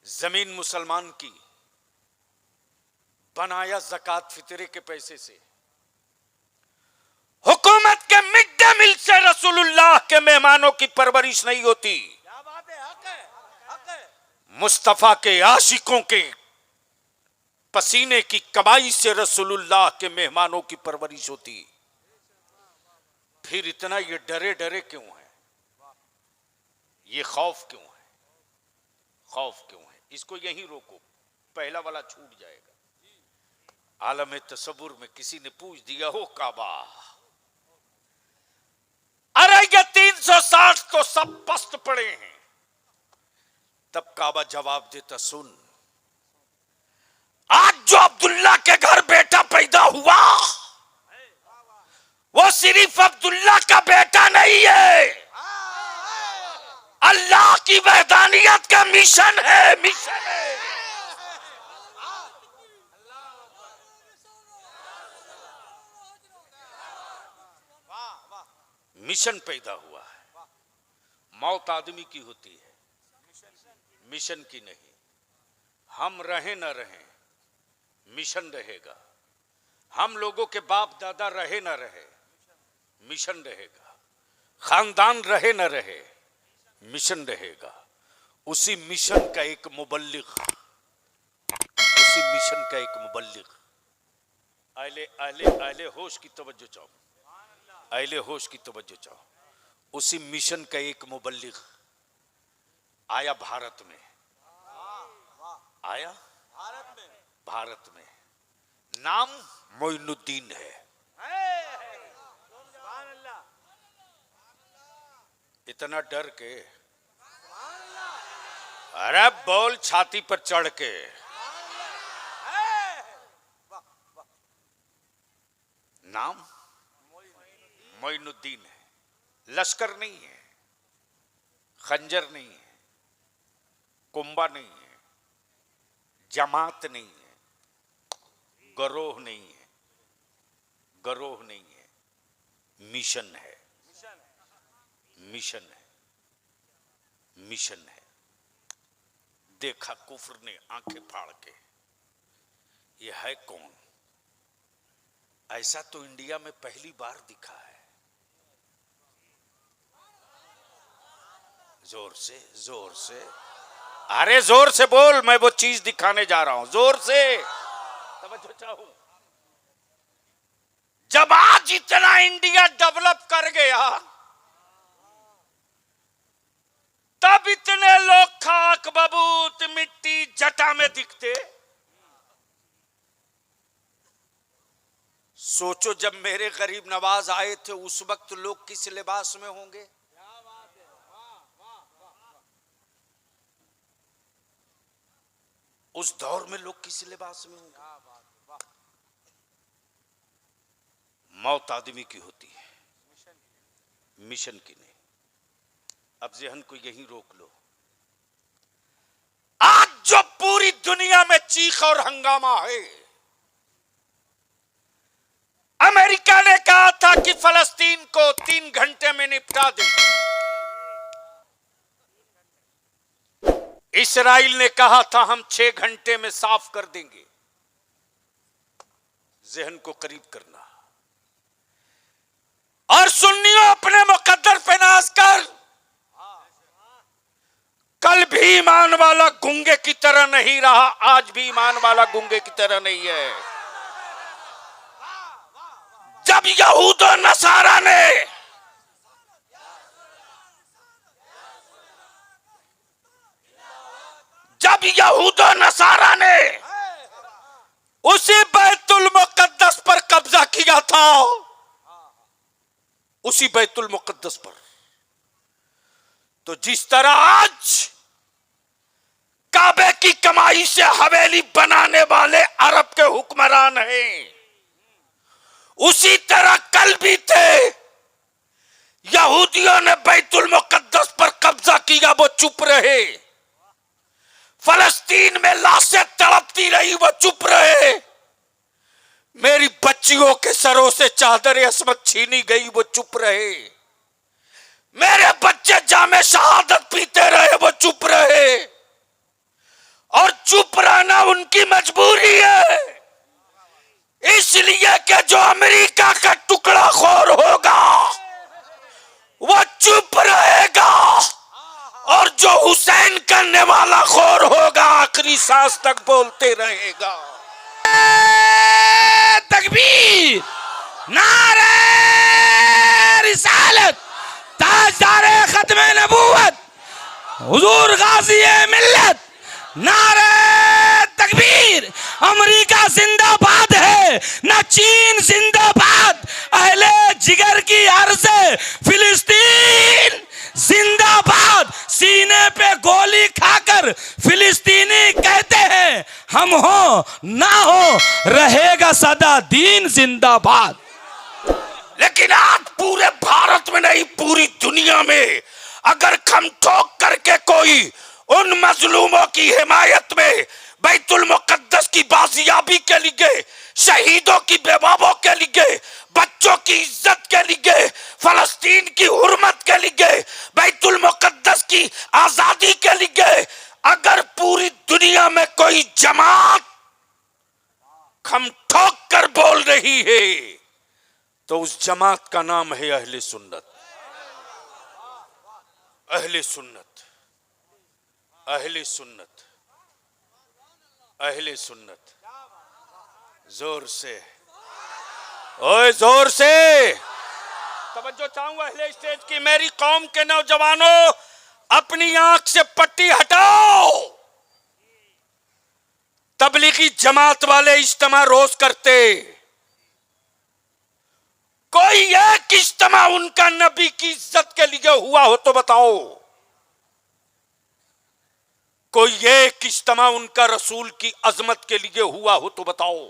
जमीन मुसलमान की, बनाया ज़कात फितरे के पैसे से। हुकूमत के मिड डे मील से रसूलुल्लाह के मेहमानों की परवरिश नहीं होती। क्या बात है, हक है, हक है। मुस्तफा के आशिकों के पसीने की कमाई से रसूलुल्लाह के मेहमानों की परवरिश होती। फिर इतना ये डरे डरे क्यों है? ये खौफ क्यों है? खौफ क्यों है? इसको यहीं रोको, पहला वाला छूट जाएगा। आलम तसव्वुर में किसी ने पूछ दिया, हो काबा, अरे ये 360 तो सब पस्त पड़े हैं। तब काबा जवाब देता, सुन, आज जो अब्दुल्ला के घर बेटा पैदा हुआ, वो सिर्फ अब्दुल्ला का बेटा नहीं है, अल्लाह की वहदानियत का मिशन है, मिशन है। मिशन पैदा हुआ है। मौत आदमी की होती है, मिशन की नहीं। हम रहे न रहे, मिशन रहेगा। हम लोगों के बाप दादा रहे न रहे, मिशन रहेगा। खानदान रहे न रहे, मिशन रहेगा। उसी मिशन का एक मुबल्लिग, उसी मिशन का एक मुबल्लिग। अहले अहले अहले होश की तवज्जो चाहो, अहले होश की तवज्जो चाहो। उसी मिशन का एक मुबल्लिग आया भारत में, आया भारत में। नाम मोइनुद्दीन है। इतना डर के, अरे बोल छाती पर चढ़ के, नाम मोइनुद्दीन है। लश्कर नहीं है, खंजर नहीं है, कुंबा नहीं है, जमात नहीं है, गरोह नहीं है, गरोह नहीं है, मिशन है, मिशन है, मिशन है। देखा कुफ्र ने आंखें फाड़ के, ये है कौन? ऐसा तो इंडिया में पहली बार दिखा है। जोर से, जोर से, अरे जोर से बोल, मैं वो चीज दिखाने जा रहा हूं, जोर से तवज्जो चाहूं। जब आज इतना इंडिया डेवलप कर गया, तब इतने लोग खाक बबूत मिट्टी जटा में दिखते। सोचो जब मेरे गरीब नवाज आए थे उस वक्त लोग किस लिबास में होंगे? उस दौर में लोग किस लिबास में होंगे? मौत आदमी की होती है, मिशन की नहीं। अब जहन को यहीं रोक लो। आज जो पूरी दुनिया में चीख और हंगामा है, अमेरिका ने कहा था कि फलस्तीन को 3 घंटे में निपटा देंगे, इस्राइल ने कहा था हम 6 घंटे में साफ कर देंगे। जहन को करीब करना। और सुन्नियों अपने मुकद्दर पे नाज कर, कल भी ईमान वाला गूंगे की तरह नहीं रहा, आज भी ईमान वाला गूंगे की तरह नहीं है। जब यहूद और नसारा ने उसी बैतुल मुकद्दस पर कब्जा किया था, उसी बैतुल मुकद्दस पर, तो जिस तरह आज काबे की कमाई से हवेली बनाने वाले अरब के हुक्मरान हैं, उसी तरह कल भी थे। यहूदियों ने बैतुल मुकद्दस पर कब्जा किया, वो चुप रहे। फलस्तीन में लाशें तड़पती रही, वो चुप रहे। मेरी बच्चियों के सरों से चादर अस्मत छीनी गई, वो चुप रहे। मेरे बच्चे जामे शहादत पीते रहे, वो चुप रहे। और चुप रहना उनकी मजबूरी है, इसलिए कि जो अमेरिका का टुकड़ा खोर होगा वो चुप रहेगा, और जो हुसैन करने वाला खोर होगा आखिरी सांस तक बोलते रहेगा। तकबीर, नारे रिसालत, ताजदारे खत्मे नबूवत, हुजूर गाजी मिल्लत, नारे तकबीर। अमेरिका जिंदाबाद है, ना चीन जिंदाबाद। अहले जिगर की अर्ज फिलिस्तीन जिंदाबाद। सीने पे गोली खाकर फिलिस्तीनी कहते हैं हम हो ना हो, रहेगा सदा दीन जिंदाबाद। लेकिन आज पूरे भारत में नहीं, पूरी दुनिया में अगर खम ठोक करके कोई उन मजलूमों की हिमायत में, बैतुल मुकद्दस की बाजियाबी के लिए, शहीदों की बेवाओं के लिए, बच्चों की इज्जत के लिए, फलस्तीन की हुर्मत के लिए, बैतुल मुकद्दस की आजादी के लिए अगर पूरी दुनिया में कोई जमात खम ठोक कर बोल रही है तो उस जमात का नाम है अहले सुन्नत। अहले सुन्नत, अहले सुन्नत, अहले सुन्नत। जोर से, ओए जोर से तवज्जो चाहूंगा अहले स्टेज की। मेरी कौम के नौजवानों, अपनी आंख से पट्टी हटाओ। तबलीगी जमात वाले इज्तिमा रोज करते, कोई एक इज्तिमा उनका नबी की इज्जत के लिए हुआ हो तो बताओ। कोई एक इज्तिमा उनका रसूल की अजमत के लिए हुआ हो तो बताओ।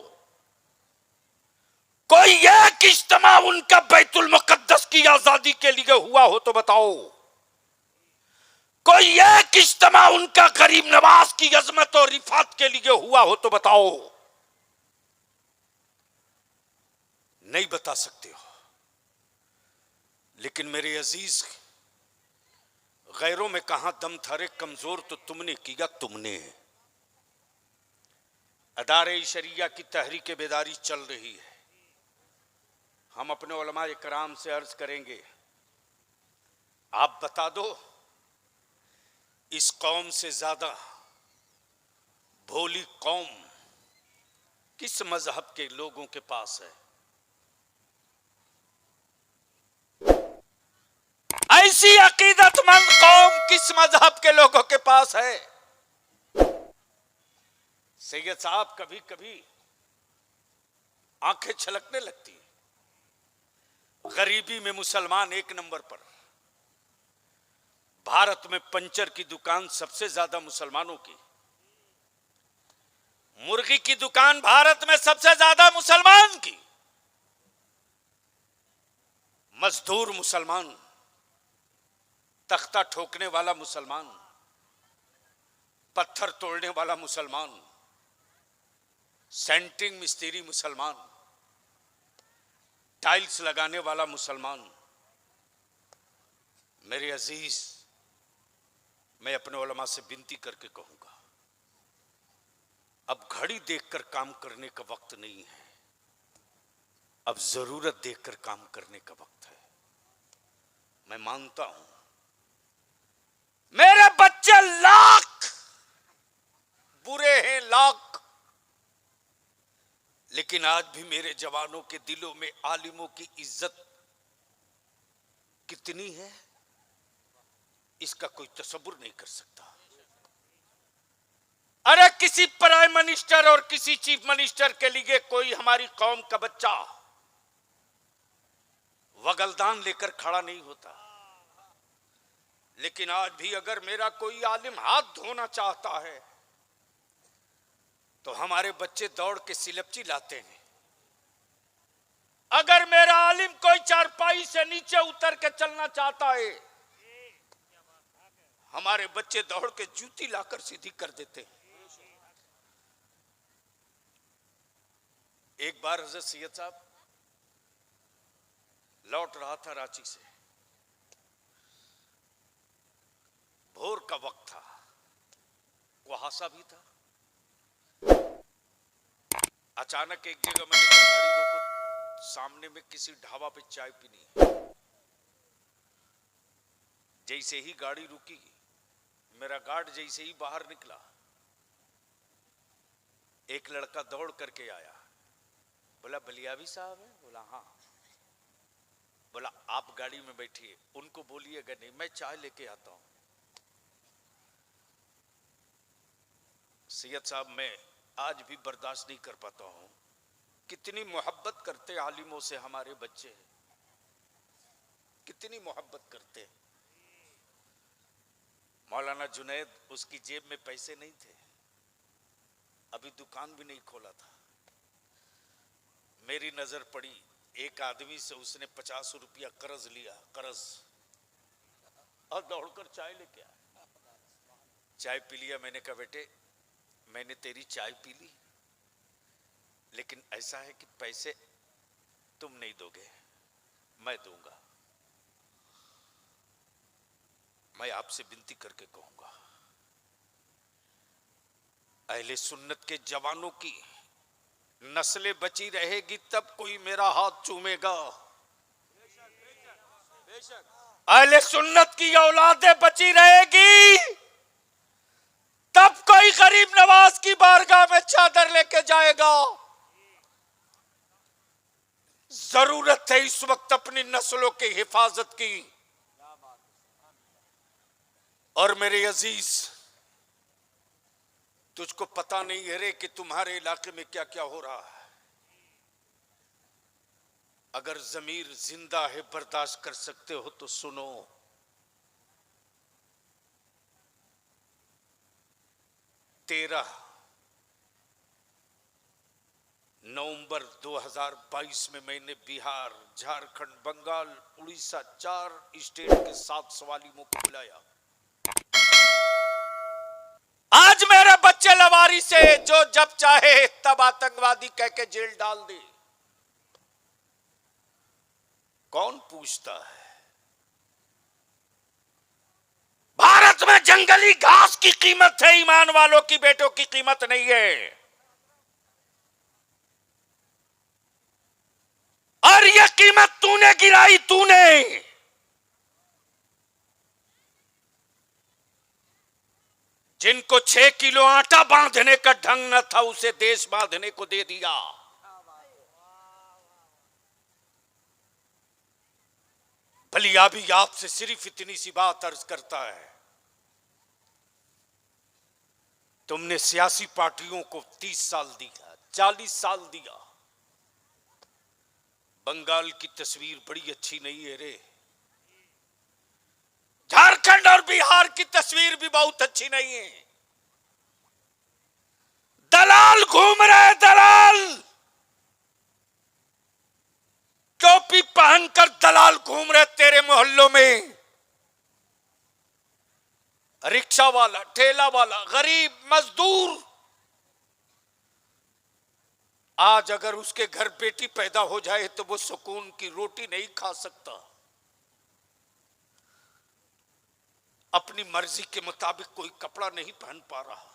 कोई एक इज्तिमा उनका बैतुल मुकद्दस की आजादी के लिए हुआ हो तो बताओ। कोई एक इज्तिमा उनका गरीब नवाज की अजमत और रिफात के लिए हुआ हो तो बताओ। नहीं बता सकते हो, लेकिन मेरे अजीज, गैरों में कहां दम था रे कमजोर तो तुमने किया तुमने। अदारे शरिया की तहरीक बेदारी चल रही है। हम अपने उलमा इकराम से अर्ज करेंगे, आप बता दो इस कौम से ज्यादा भोली कौम किस मजहब के लोगों के पास है? ऐसी अकीदतमंद कौम किस मजहब के लोगों के पास है? सैयद साहब, कभी कभी आंखें छलकने लगती हैं। गरीबी में मुसलमान एक नंबर पर। भारत में पंचर की दुकान सबसे ज्यादा मुसलमानों की, मुर्गी की दुकान भारत में सबसे ज्यादा मुसलमान की, मजदूर मुसलमान, तख्ता ठोकने वाला मुसलमान, पत्थर तोड़ने वाला मुसलमान, सेंटरिंग मिस्त्री मुसलमान, टाइल्स लगाने वाला मुसलमान। मेरे अजीज, मैं अपने उलमा से विनती करके कहूंगा, अब घड़ी देखकर काम करने का वक्त नहीं है, अब जरूरत देखकर काम करने का वक्त है। मैं मानता हूं मेरे बच्चे लाख बुरे हैं, लाख, लेकिन आज भी मेरे जवानों के दिलों में आलिमों की इज्जत कितनी है, इसका कोई तसव्वुर नहीं कर सकता। अरे किसी प्राइम मिनिस्टर और किसी चीफ मिनिस्टर के लिए कोई हमारी कौम का बच्चा वगलदान लेकर खड़ा नहीं होता, लेकिन आज भी अगर मेरा कोई आलिम हाथ धोना चाहता है तो हमारे बच्चे दौड़ के सिलपची लाते हैं। अगर मेरा आलिम कोई चारपाई से नीचे उतर के चलना चाहता है, हमारे बच्चे दौड़ के जूती लाकर सीधी कर देते हैं। एक बार हजरत सैयद साहब लौट रहा था रांची से, भोर का वक्त था, कुहासा भी था। अचानक एक जगह मैंने कहा गाड़ी रोको, सामने में किसी ढाबा पे चाय पीनी है। जैसे ही गाड़ी रुकी, मेरा गार्ड जैसे ही बाहर निकला, एक लड़का दौड़ करके आया, बोला बलियावी साहब है? बोला हाँ। बोला आप गाड़ी में बैठिए, उनको बोलिएगा नहीं, मैं चाय लेके आता हूं। सैयद साहब, मैं आज भी बर्दाश्त नहीं कर पाता हूं, कितनी मोहब्बत करते आलिमों से हमारे बच्चे, कितनी मोहब्बत करते। मौलाना जुनैद, उसकी जेब में पैसे नहीं थे, अभी दुकान भी नहीं खोला था। मेरी नजर पड़ी, एक आदमी से उसने 50 रुपया कर्ज लिया, कर्ज, और दौड़कर चाय लेके आया। चाय पी लिया। मैंने कहा बेटे, मैंने तेरी चाय पी ली, लेकिन ऐसा है कि पैसे तुम नहीं दोगे, मैं दूंगा। मैं आपसे विनती करके कहूंगा, अहले सुन्नत के जवानों की नस्लें बची रहेगी तब कोई मेरा हाथ चूमेगा। अहले सुन्नत की औलादें बची रहेगी तब कोई गरीब नवाज की बारगाह में चादर लेके जाएगा। जरूरत है इस वक्त अपनी नस्लों की हिफाजत की। और मेरे अजीज, तुझको पता नहीं है रे कि तुम्हारे इलाके में क्या क्या हो रहा है। अगर जमीर जिंदा है, बर्दाश्त कर सकते हो तो सुनो। 13 नवंबर 2022 में मैंने बिहार, झारखंड, बंगाल, उड़ीसा, 4 स्टेट के 7 सवालियों को बुलाया। आज मेरे बच्चे लवारी से जो जब चाहे तब आतंकवादी कह के जेल डाल दे। कौन पूछता है? भारत में जंगली घास की कीमत है, ईमान वालों की बेटों की कीमत नहीं है। और यह कीमत तूने गिराई, तूने। जिनको 6 किलो आटा बांधने का ढंग न था, उसे देश बांधने को दे दिया। बलिया भी आपसे सिर्फ इतनी सी बात अर्ज करता है, तुमने सियासी पार्टियों को 30 साल दिया, 40 साल दिया। बंगाल की तस्वीर बड़ी अच्छी नहीं है रे, झारखंड और बिहार की तस्वीर भी बहुत अच्छी नहीं है। दलाल घूम रहे, दलाल टोपी पहनकर दलाल घूम रहे तेरे मोहल्लों में। रिक्शा वाला, ठेला वाला, गरीब मजदूर, आज अगर उसके घर बेटी पैदा हो जाए तो वो सुकून की रोटी नहीं खा सकता। अपनी मर्जी के मुताबिक कोई कपड़ा नहीं पहन पा रहा,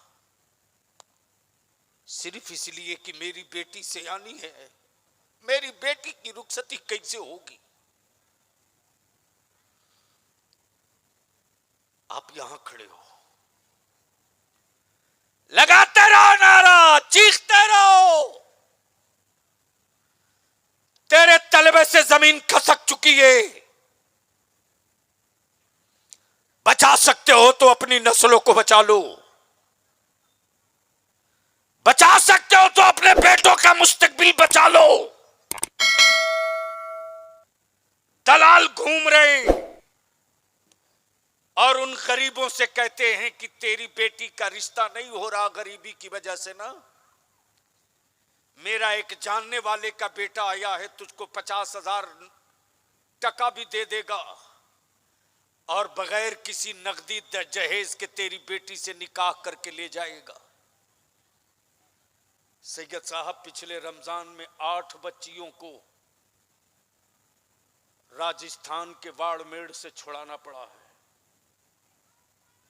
सिर्फ इसलिए कि मेरी बेटी सयानी है। मेरी बेटी की रुखसती कैसे होगी? आप यहां खड़े हो, लगाते रहो नारा, चीखते रहो। तेरे तलबे से जमीन खसक चुकी है। बचा सकते हो तो अपनी नस्लों को बचा लो, बचा सकते हो तो अपने बेटों का मुस्तकबिल बचा लो। दलाल घूम रहे हैं और उन गरीबों से कहते हैं कि तेरी बेटी का रिश्ता नहीं हो रहा गरीबी की वजह से ना। मेरा एक जानने वाले का बेटा आया है, तुझको 50,000 टका भी दे देगा और बगैर किसी नकदी जहेज के तेरी बेटी से निकाह करके ले जाएगा। सैयद साहब पिछले रमजान में 8 बच्चियों को राजस्थान के बाड़मेर से छुड़ाना पड़ा है।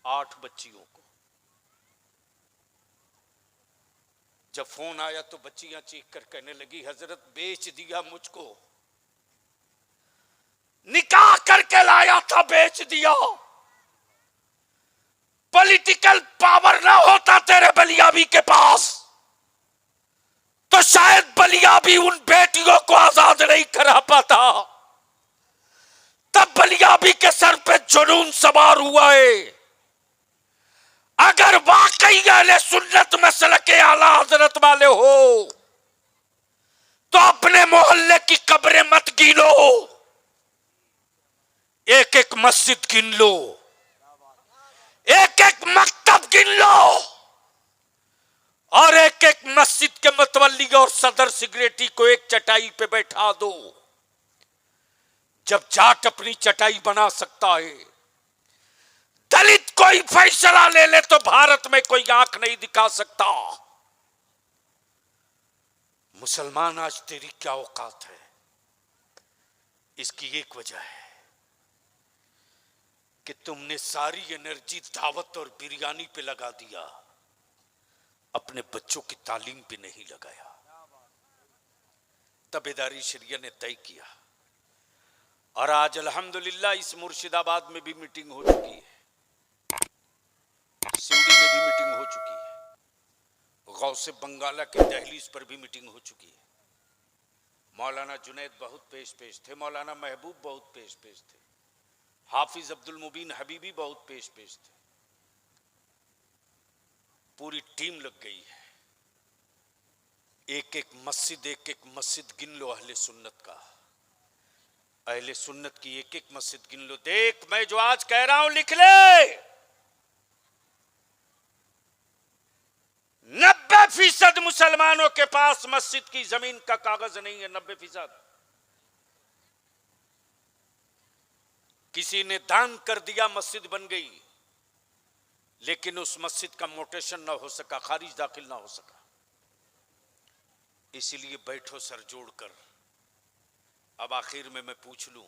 8 बच्चियों को। जब फोन आया तो बच्चियां चीख कर कहने लगी, हजरत बेच दिया मुझको, निकाह करके लाया था बेच दिया। पॉलिटिकल पावर ना होता तेरे बलियाबी के पास तो शायद बलियाबी उन बेटियों को आजाद नहीं करा पाता। तब बलियाबी के सर पे जुनून सवार हुआ है। अगर वाकई अहले सुन्नत मसलके आला हजरत वाले हो तो अपने मोहल्ले की कब्रें मत गिनो, एक एक मस्जिद गिन लो, एक एक मकतब गिन लो और एक एक मस्जिद के मतवल्ली और सदर सिगरेटी को एक चटाई पे बैठा दो। जब जाट अपनी चटाई बना सकता है, दलित कोई फैसला ले ले तो भारत में कोई आंख नहीं दिखा सकता। मुसलमान आज तेरी क्या औकात है? इसकी एक वजह है कि तुमने सारी एनर्जी दावत और बिरयानी पे लगा दिया, अपने बच्चों की तालीम पे नहीं लगाया। तबेदारी शरिया ने तय किया और आज अल्हम्दुलिल्लाह इस मुर्शिदाबाद में भी मीटिंग हो चुकी है, सिवड़ी में भी मीटिंग हो चुकी है, गौसे बंगाला के दहलीज पर भी मीटिंग हो चुकी है। मौलाना जुनैद बहुत पेश थे, मौलाना महबूब बहुत पेश थे, हाफिज अब्दुल मुबीन हबीबी बहुत पेश थे। पूरी टीम लग गई है। एक एक मस्जिद गिन लो अहले सुन्नत का, अहले सुन्नत की एक एक मस्जिद गिन लो। देख, मैं जो आज कह रहा हूं लिख ले, 90% मुसलमानों के पास मस्जिद की जमीन का कागज नहीं है। 90%। किसी ने दान कर दिया, मस्जिद बन गई, लेकिन उस मस्जिद का मोटेशन ना हो सका, खारिज दाखिल ना हो सका। इसीलिए बैठो सर जोड़कर, अब आखिर में मैं पूछ लूं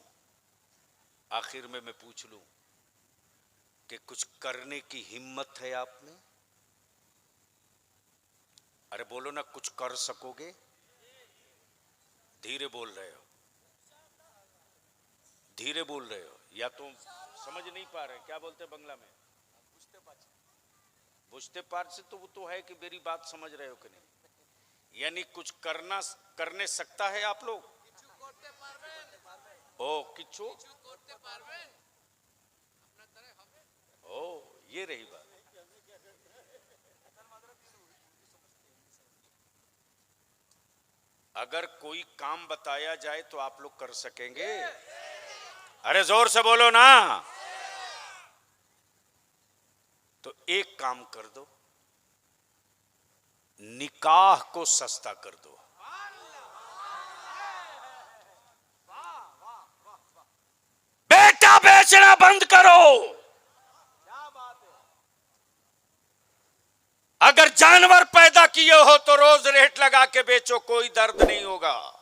कि कुछ करने की हिम्मत है आप में? अरे बोलो ना, कुछ कर सकोगे? धीरे बोल रहे हो या तो समझ नहीं पा रहे। क्या बोलते बंगला में? बुझते पार से तो वो तो है कि मेरी बात समझ रहे हो कि नहीं। यानी कुछ करने सकता है आप लोग? ओ किच्छु ओ, ये रही बात। अगर कोई काम बताया जाए तो आप लोग कर सकेंगे? अरे जोर से बोलो ना। तो एक काम कर दो, निकाह को सस्ता कर दो। बेटा बेचना बंद करो। अगर जानवर पैदा किए हो तो रोज रेट लगा के बेचो, कोई दर्द नहीं होगा।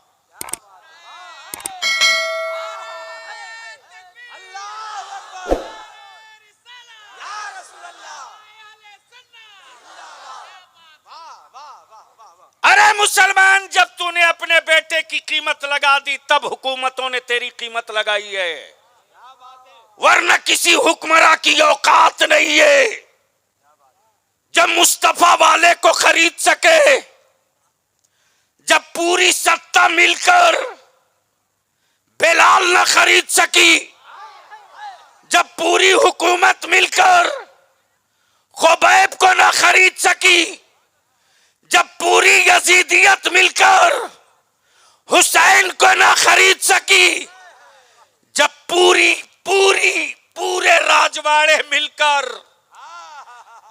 अरे मुसलमान, जब तूने अपने बेटे की कीमत लगा दी तब हुकूमतों ने तेरी कीमत लगाई है, वरना किसी हुक्मरान की औकात नहीं है जब मुस्तफा वाले को खरीद सके। जब पूरी सत्ता मिलकर बेलाल न खरीद सकी, जब पूरी हुकूमत मिलकर खुबैब को न खरीद सकी, जब पूरी यजीदियत मिलकर हुसैन को न खरीद सकी, जब पूरे राजवाड़े मिलकर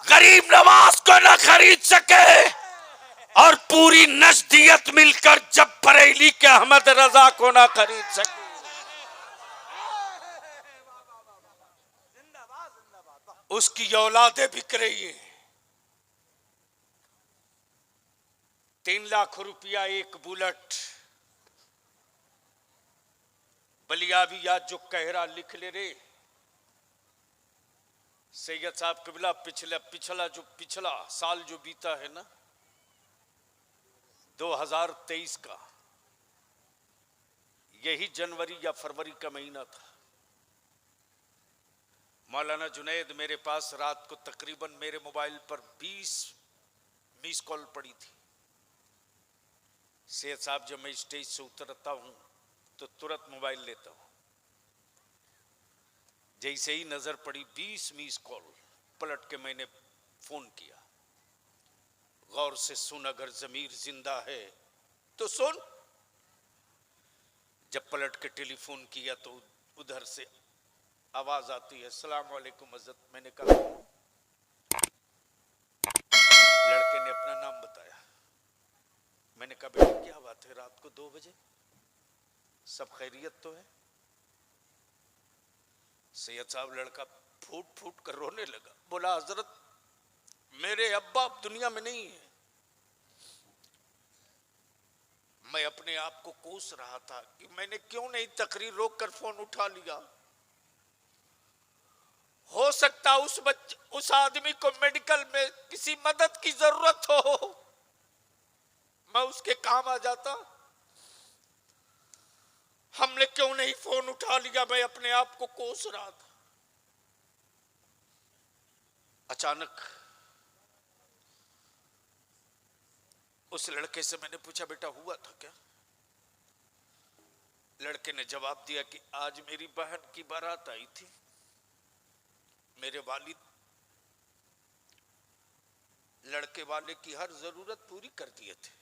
गरीब नवाज को न खरीद सके, और पूरी नजदियत मिलकर जब बरेली के अहमद रजा को न खरीद सके, उसकी औलादें बिक रही हैं। 3 लाख रुपया एक बुलेट। बलियावी आज जो कहरा लिख ले रे सैयद साहब कबिला, पिछला साल जो बीता है ना 2023 का, यही जनवरी या फरवरी का महीना था। मौलाना जुनैद मेरे पास रात को तकरीबन मेरे मोबाइल पर 20 मिस कॉल पड़ी थी। सैयद साहब जब मैं स्टेज से उतरता हूं तो तुरंत मोबाइल लेता हूं। जैसे ही नजर पड़ी 20 मिस कॉल, पलट के मैंने फोन किया, गौर से सुन, अगर जमीर जिंदा है तो सुन। जब पलट के टेलीफोन किया तो उधर से आवाज आती है, अस्सलाम वालेकुम हज़रत। मैंने कहा, लड़के ने अपना नाम बताया। मैंने कहा, बेटा क्या बात है, रात को 2 बजे, सब खैरियत तो है? सैयद साहब लड़का फूट फूट कर रोने लगा। बोला, हजरत मेरे अब्बा अब दुनिया में नहीं है। मैं अपने आप को कोस रहा था कि मैंने क्यों नहीं तकरीर रोक कर फोन उठा लिया। हो सकता उस आदमी को मेडिकल में किसी मदद की जरूरत हो, मैं उसके काम आ जाता। हमने क्यों नहीं फोन उठा लिया, मैं अपने आप को कोस रहा था। अचानक उस लड़के से मैंने पूछा, बेटा हुआ था क्या? लड़के ने जवाब दिया कि आज मेरी बहन की बारात आई थी, मेरे वालिद लड़के वाले की हर जरूरत पूरी कर दिए थे।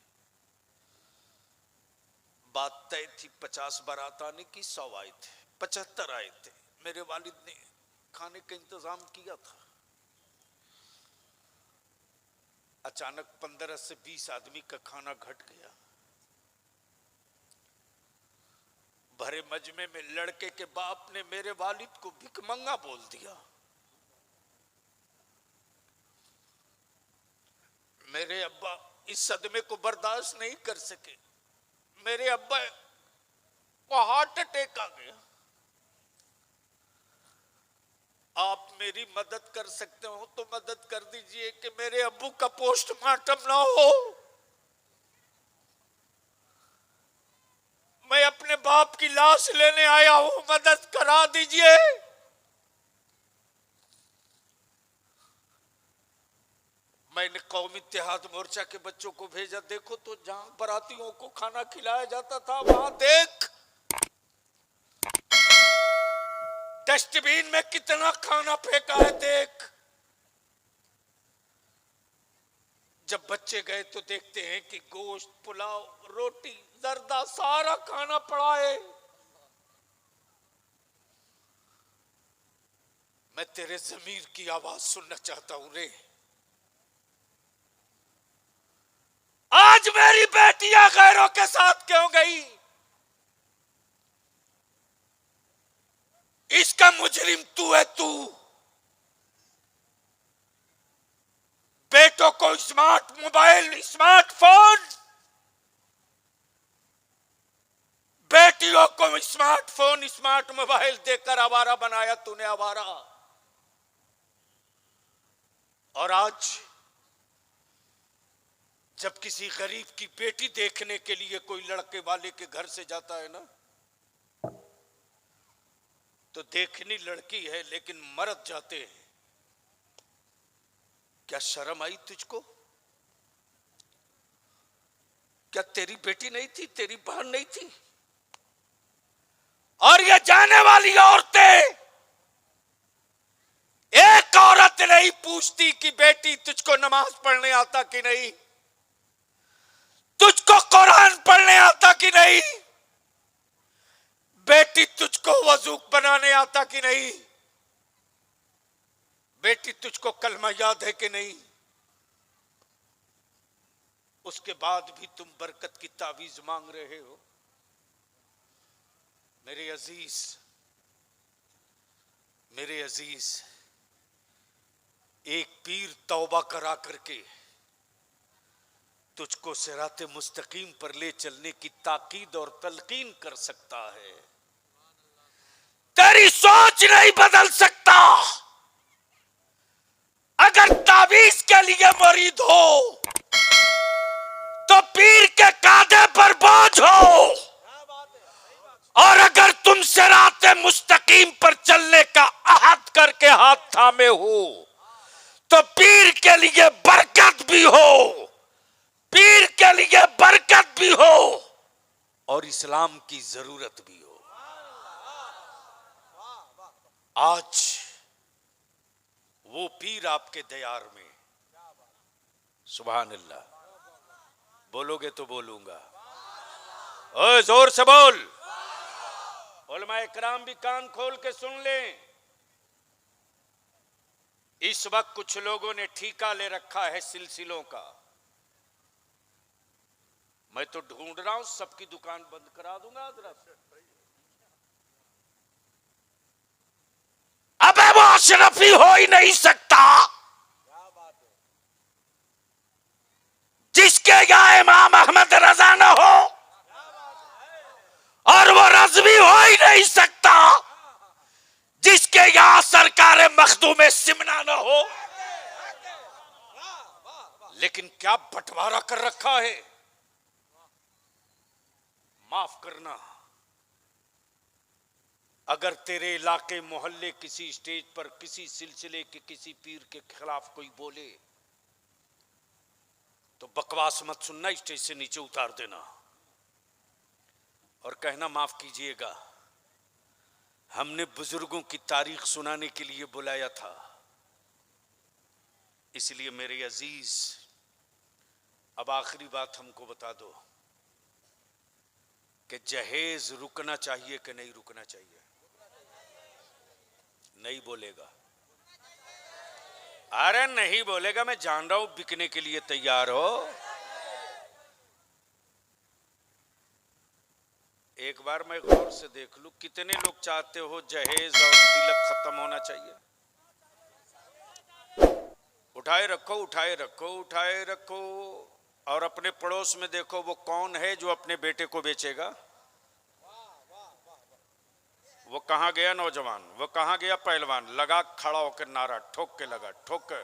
बात तय थी 50 बारात आने की, 100 आए थे, 75 आए थे। मेरे वालिद ने खाने का इंतजाम किया था। अचानक 15 से 20 आदमी का खाना घट गया। भरे मजमे में लड़के के बाप ने मेरे वालिद को भिखमंगा बोल दिया। मेरे अब्बा इस सदमे को बर्दाश्त नहीं कर सके। मेरे अब्बा को हार्ट अटैक आ गया। आप मेरी मदद कर सकते हो तो मदद कर दीजिए कि मेरे अब्बू का पोस्टमार्टम ना हो। मैं अपने बाप की लाश लेने आया हूं, मदद करा दीजिए। मैंने कौमी इत्तेहाद मोर्चा के बच्चों को भेजा, देखो तो जहां बरातियों को खाना खिलाया जाता था वहां देख डस्टबिन में कितना खाना फेंका है देख। जब बच्चे गए तो देखते हैं कि गोश्त, पुलाव, रोटी, जर्दा सारा खाना पड़ा है। मैं तेरे ज़मीर की आवाज सुनना चाहता हूं रे। आज मेरी बेटियां गैरों के साथ क्यों गई? इसका मुजरिम तू है। तू बेटों को स्मार्ट मोबाइल, स्मार्टफोन, बेटियों को स्मार्टफोन, स्मार्ट मोबाइल देकर आवारा बनाया तूने, आवारा। और आज जब किसी गरीब की बेटी देखने के लिए कोई लड़के वाले के घर से जाता है ना, तो देखनी लड़की है लेकिन मर्द जाते हैं। क्या शर्म आई तुझको? क्या तेरी बेटी नहीं थी, तेरी बहन नहीं थी? और ये जाने वाली औरतें, एक औरत नहीं पूछती कि बेटी तुझको नमाज पढ़ने आता कि नहीं, तुझको कुरान पढ़ने आता कि नहीं, बेटी तुझको वजू बनाने आता कि नहीं, बेटी तुझको कलमा याद है कि नहीं। उसके बाद भी तुम बरकत की तावीज मांग रहे हो। मेरे अजीज, मेरे अजीज, एक पीर तौबा करा करके तुझको सिराते मुस्तकीम पर ले चलने की ताकीद और तलकीन कर सकता है। तेरी सोच नहीं बदल सकता। अगर तावीज के लिए मुरीद हो तो पीर के कांधे पर बोझ हो, और अगर तुम सिराते मुस्तकीम पर चलने का अहद करके हाथ थामे हो तो पीर के लिए बरकत भी हो, पीर के लिए बरकत भी हो और इस्लाम की जरूरत भी हो। आज वो पीर आपके दयार में। सुभान अल्लाह। बोलोगे तो बोलूंगा। ओए जोर से बोल। उलमा इकराम भी कान खोल के सुन लें। इस वक्त कुछ लोगों ने ठीका ले रखा है सिलसिलों का। मैं तो ढूंढ रहा हूं, सबकी दुकान बंद करा दूंगा हजरत। अबे वो अशरफी हो ही नहीं सकता जिसके यहाँ इमाम अहमद रजा न हो, और वो रज़वी हो ही नहीं सकता जिसके यहाँ सरकार मखदूम सिमना न हो। लेकिन क्या बंटवारा कर रखा है। माफ करना, अगर तेरे इलाके मोहल्ले किसी स्टेज पर किसी सिलसिले के किसी पीर के खिलाफ कोई बोले तो बकवास मत सुनना, स्टेज से नीचे उतार देना और कहना माफ कीजिएगा, हमने बुजुर्गों की तारीख सुनाने के लिए बुलाया था। इसलिए मेरे अजीज, अब आखिरी बात हमको बता दो कि जहेज रुकना चाहिए कि नहीं रुकना चाहिए? नहीं बोलेगा। अरे नहीं बोलेगा, मैं जान रहा हूं बिकने के लिए तैयार हो। एक बार मैं गौर से देख लूं, कितने लोग चाहते हो जहेज और तिलक खत्म होना चाहिए? उठाए रखो, उठाए रखो, उठाए रखो। और अपने पड़ोस में देखो वो कौन है जो अपने बेटे को बेचेगा। वो कहां गया नौजवान, वो कहां गया पहलवान, लगा खड़ा होकर नारा, ठोक के लगा, ठोक के।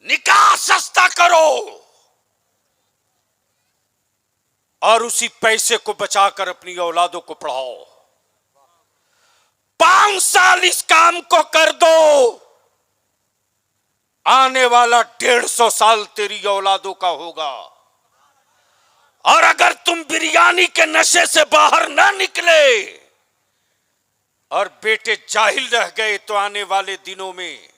निकाह सस्ता करो और उसी पैसे को बचाकर अपनी औलादों को पढ़ाओ। 5 साल इस काम को कर दो, आने वाला 150 साल तेरी औलादों का होगा। और अगर तुम बिरयानी के नशे से बाहर ना निकले और बेटे जाहिल रह गए तो आने वाले दिनों में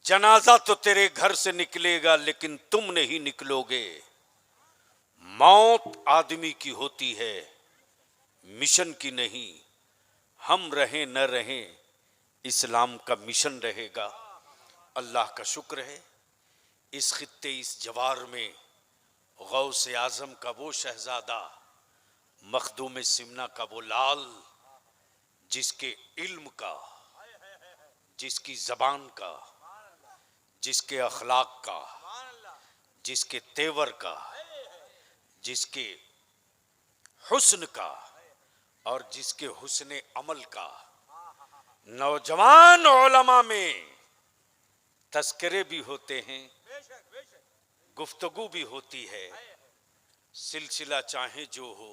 जनाजा तो तेरे घर से निकलेगा लेकिन तुम नहीं निकलोगे। मौत आदमी की होती है, मिशन की नहीं। हम रहें न रहें, इस्लाम का मिशन रहेगा। अल्लाह का शुक्र है इस खित्ते, इस जवार में गौसे आजम का वो शहजादा, मखदूम सिमना का वो लाल, जिसके इल्म का, जिसकी जबान का, जिसके अखलाक का, जिसके तेवर का, जिसके हुस्न का और जिसके हुस्न अमल का नौजवान उलमा में तस्करे भी होते हैं, गुफ्तगू भी होती है। सिलसिला चाहे जो हो,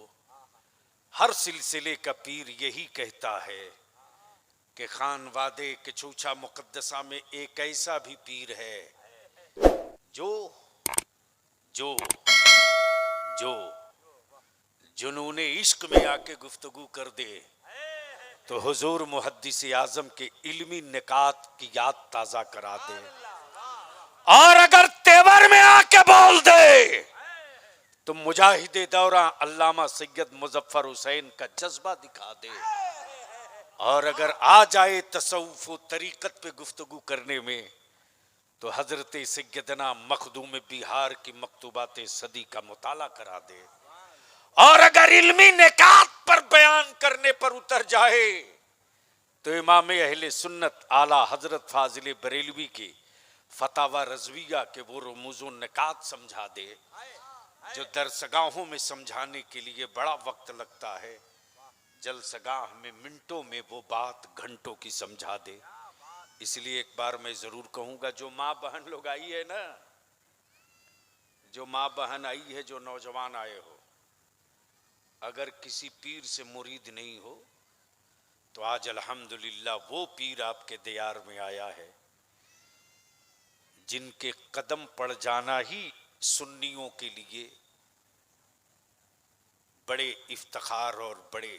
हर सिलसिले का पीर यही कहता है कि खानवादे के चूचा मुकद्दसा में एक ऐसा भी पीर है जो जो जो जुनूने इश्क में आके गुफ्तगू कर दे तो हुजूर मुहद्दिस आजम के इल्मी निकात की याद ताजा करा दे। और अगर तेवर में आके बोल दे तो मुजाहिदे दौरा अल्लामा सैयद मुजफ्फर हुसैन का जज्बा दिखा दे। और अगर आ जाए तसव्वुफ व तरीकत पे गुफ्तगू करने में तो हजरत सैयदना मखदूम बिहार की मकतूबात सदी का मुताला करा दे। और अगर इल्मी निकात पर बयान करने पर उतर जाए तो इमाम अहले सुन्नत आला हजरत फाजिल बरेलवी के फतावा रज़विया के वो रमूज़ व निकात समझा दे जो दरसगाहों में समझाने के लिए बड़ा वक्त लगता है, जलसगाह में मिनटों में वो बात घंटों की समझा दे। इसलिए एक बार मैं जरूर कहूंगा, जो माँ बहन लोग आई है ना, जो माँ बहन आई है, जो नौजवान आए हो, अगर किसी पीर से मुरीद नहीं हो तो आज अल्हम्दुलिल्लाह वो पीर आपके दियार में आया है जिनके कदम पड़ जाना ही सुन्नियों के लिए बड़े इफ्तिखार और बड़ी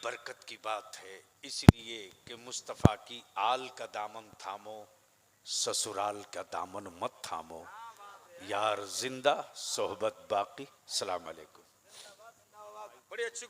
बरकत की बात है। इसलिए कि मुस्तफ़ा की आल का दामन थामो, ससुराल का दामन मत थामो। यार जिंदा, सोहबत बाकी। सलाम अलैकुम। बड़ी अच्छी